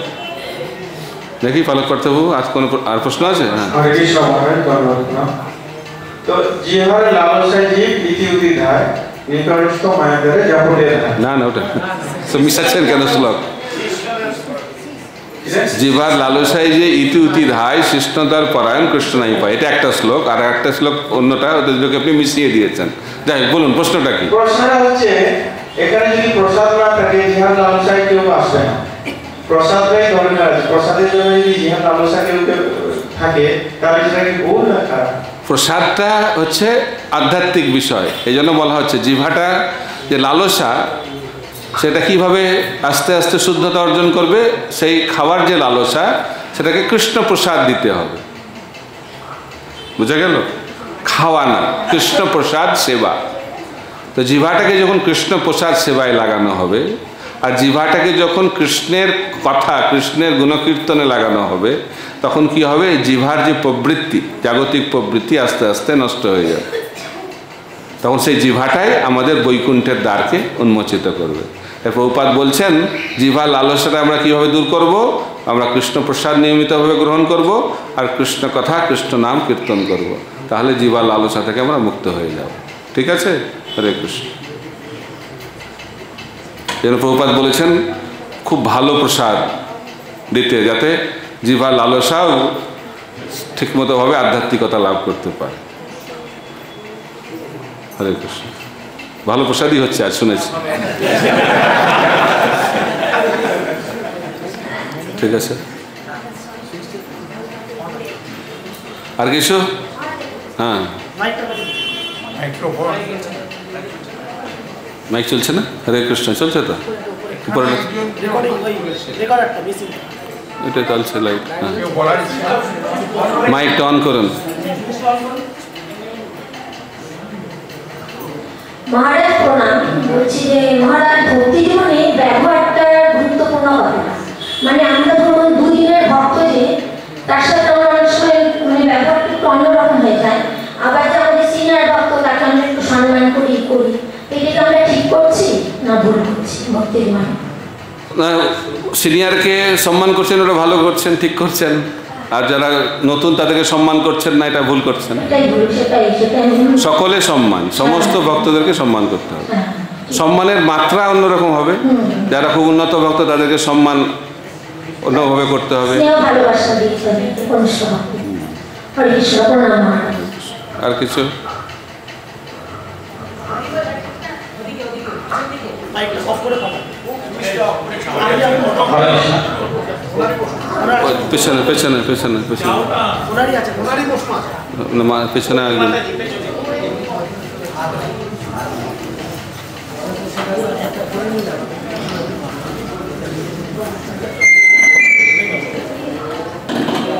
দেখি পালক কর্তব্য। আজ কোনো আর প্রশ্ন আছে? হ্যাঁ, তো জিহার লালসায় জীব ইতিউতি ধায় নিকটস্থ মায়াদের জাপটে না না ওটা তো মিশাচ্ছেন কেন শ্লোক? জিভার লালসায় যে ইতি উতি ধায় কৃষ্ণতার পরায়ণ কৃষ্ণ নাই পায়, এটা একটা শ্লোক। আর একটা শ্লোক অন্যটা, ওদের দুটোকে আপনি মিশিয়ে দিয়েছেন। যাই বলুন, প্রশ্নটা কি? প্রশ্নটা হচ্ছে এখানে যদি প্রসাদ না থাকে জিহার লালসায় কেউ আসবে না, প্রসাদটাই দরকার আছে। প্রসাদের জন্য যদি জিহার লালসা কেউ থাকে তাহলে সেটা কি ভুল না খারাপ? প্রসাদটা হচ্ছে আধ্যাত্মিক বিষয়, এই জন্য বলা হচ্ছে জিভাটা যে লালসা, সেটা কিভাবে আস্তে আস্তে শুদ্ধতা অর্জন করবে, সেই খাবার যে লালসা সেটাকে কৃষ্ণ প্রসাদ দিতে হবে। বুঝা গেল? খাওয়া না, কৃষ্ণ প্রসাদ সেবা। তো জিভাটাকে যখন কৃষ্ণ প্রসাদ সেবায় লাগানো হবে, আর জিভাটাকে যখন কৃষ্ণের কথা, কৃষ্ণের গুণকীর্তনে লাগানো হবে, তখন কি হবে, জিভার যে প্রবৃত্তি, জাগতিক প্রবৃত্তি আস্তে আস্তে নষ্ট হয়ে যাবে। তখন সেই জিহ্বাটাই আমাদের বৈকুণ্ঠের দ্বারকে উন্মোচিত করবে। প্রভুপাদ বলছেন জিহ্বার লালসাটা আমরা কীভাবে দূর করব? আমরা কৃষ্ণ প্রসাদ নিয়মিতভাবে গ্রহণ করব আর কৃষ্ণ কথা কৃষ্ণ নাম কীর্তন করব, তাহলে জিহ্বার লালসা থেকে আমরা মুক্ত হয়ে যাব। ঠিক আছে? হরে কৃষ্ণ। যেন প্রভুপাদ বলেছেন খুব ভালো প্রসাদ দিতে, যাতে জিহ্বার লালসাও ঠিকমতোভাবে আধ্যাত্মিকতা লাভ করতে পারে। হরে কৃষ্ণ। ভালো প্রসাদই হচ্ছে আজ শুনেছি। ঠিক আছে, আর কিছু? হ্যাঁ, মাইক চলছে না? হরে কৃষ্ণ, চলছে তো? উপরে এটা চলছে লাইট। হ্যাঁ, মাইকটা অন করুন। মহারাজ প্রণাম। বলছি যে মহারাজ ভক্তি জীবনে ব্যবহারটা গুরুত্বপূর্ণ হবে না, মানে আমরা ধরুন দুদিনের ভক্ত যে তার সাথে আমরা অনেক সময় মানে ব্যবহারটা একটু অন্যরকম হয়ে যায়। আবার যে আমাদের সিনিয়র ভক্ত তাকে আমরা একটু সম্মান করি এটাকে আমরা ঠিক করছি না ভুল করছি ভক্তি জীবনে? সিনিয়রকে সম্মান করছেন, ওটা ভালো করছেন, ঠিক করছেন। আর যারা নতুন তাদেরকে সম্মান করছেন না, এটা ভুল করছেন। সকলে সম্মান, সমস্ত ভক্তদেরকে সম্মান করতে হবে। সম্মানের মাত্রা অন্যরকম হবে। যারা খুব উন্নত ভক্ত তাদেরকে সম্মান অন্যভাবে করতে হবে। আর কিছু? পেছনে পেছনে পেছনে পেছনে পেছনে একদম।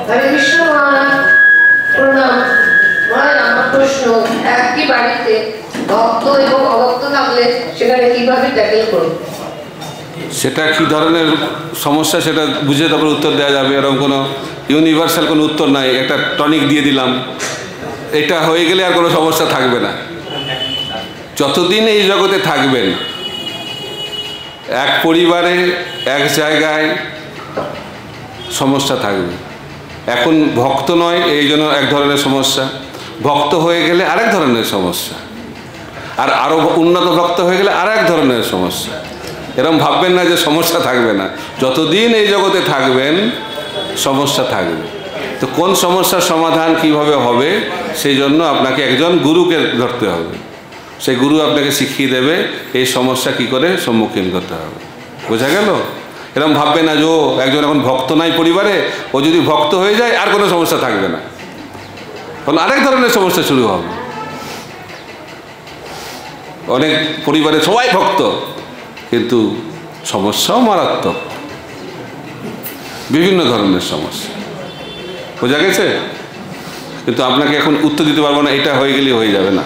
হরে কৃষ্ণ মহারাজ প্রণাম। মহারাজ আমার প্রশ্ন, একটি বাড়িতে ভক্ত এবং অভক্ত থাকলে সেখানে কিভাবে ট্যাকেল করব? সেটা কি ধরনের সমস্যা সেটা বুঝে তারপর উত্তর দেওয়া যাবে। এরকম কোনো ইউনিভার্সাল কোনো উত্তর নাই, একটা টনিক দিয়ে দিলাম, এটা হয়ে গেলে আর কোনো সমস্যা থাকবে না। যতদিন এই জগতে থাকবেন, এক পরিবারে এক জায়গায় সমস্যা থাকবে। এখন ভক্ত নয় এই জন্য এক ধরনের সমস্যা, ভক্ত হয়ে গেলে আরেক ধরনের সমস্যা, আর আরও উন্নত ভক্ত হয়ে গেলে আর এক ধরনের সমস্যা। এরকম ভাববেন না যে সমস্যা থাকবে না। যতদিন এই জগতে থাকবেন সমস্যা থাকবে। তো কোন সমস্যার সমাধান কিভাবে হবে সেই জন্য আপনাকে একজন গুরুকে ধরতে হবে। সেই গুরু আপনাকে শিখিয়ে দেবে এই সমস্যা কি করে সম্মুখীন করতে হবে। বোঝা গেল? এরকম ভাববে না যে ও একজন এখন ভক্ত নাই পরিবারে, ও যদি ভক্ত হয়ে যায় আর কোনো সমস্যা থাকবে না, কারণ আরেক ধরনের সমস্যা শুরু হবে। অনেক পরিবারে সবাই ভক্ত কিন্তু সমস্যাও মারাত্মক, বিভিন্ন ধরনের সমস্যা। বোঝা গেছে? কিন্তু আপনাকে এখন উত্তর দিতে পারবো না, এটা হয়ে গেলে হয়ে যাবে না।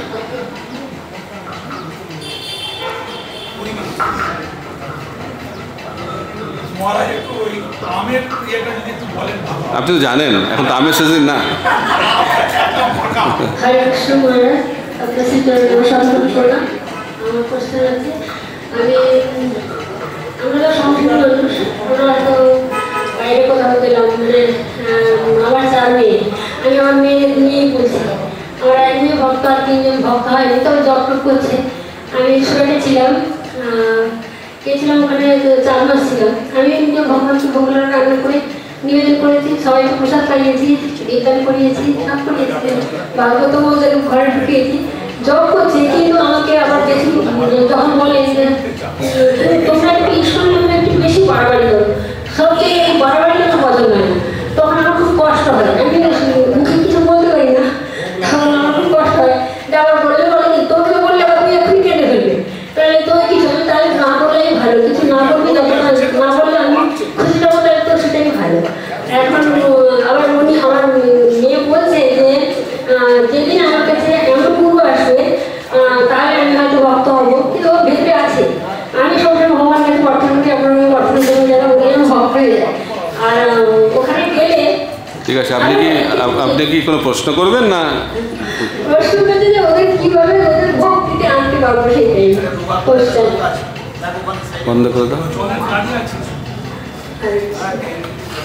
আপনি তো জানেন এখন তো আমের সিজন না। হরে কৃষ্ণ মহারাজ, আপনার সাথে সম্মান করলাম। আমার প্রশ্ন আছে, আমরা সম্পূর্ণ মানুষ, আমরা হয়তো বাইরে কোথাও গেলাম, মানে আমার 4 মেয়ে, আমি আমার মেয়ে বলছি আমার এক মেয়ে ভক্ত আর 3জন ভক্ত হয়নি, তবে জবটুক করছে। আমি সুরাটে ছিলাম, গেছিলাম ওখানে 4 মাস ছিলাম। আমি ভগবানকে ভোগলা রান্না করে নিবেদন করেছি, সবাইকে প্রসাদ পাইয়েছি, কীর্তন করিয়েছি, সব করিয়েছি, ভাগবতও ঘরে ঢুকিয়েছি, জব করছি। কিন্তু আমাকে আবার বেশি যখন বলে যে তোমরা একটু ঈশ্বর নামে একটু বেশি বাড়াবাড়ি করো, সবচেয়ে বাড়াবাড়ি কিন্তু পছন্দ হয় না, তখন আমার খুব কষ্ট হয়। আমি মুখে কিছু বলতে পারি না, তখন আমার খুব কষ্ট হয়। আবার বললে বলে কি তোকে বললে আবার তুই এখনই কেটে ফেলবে, তাহলে তোর কিছু তাহলে না বললেই ভালো, কিছু না বলবি, যখন না বললে আমি খুশি যাবো, তাহলে তো সেটাই ভালো। এখন আবার উনি আমার মেয়ে বলছে যে যেদিন আমার কাছে এমন গুরু আসবে তাহলে আমি হয়তো ভক্ত হবো, কিন্তু ও ভেতরে আছে। আমি সবসময় ভগবান কাছে প্রার্থনা করি আপনার প্রার্থনা জন্য যেন ওদের আমি ভক্ত হয়ে যায়। আর ওখানে গেলে ঠিক আছে, আপনি কি কোনো প্রশ্ন করবেন না? প্রশ্ন করছে যে ওদের কিভাবে ওদের ভক্তি গল্প সেটাই কোশ্চেন বন্ধ করে দাও। আচ্ছা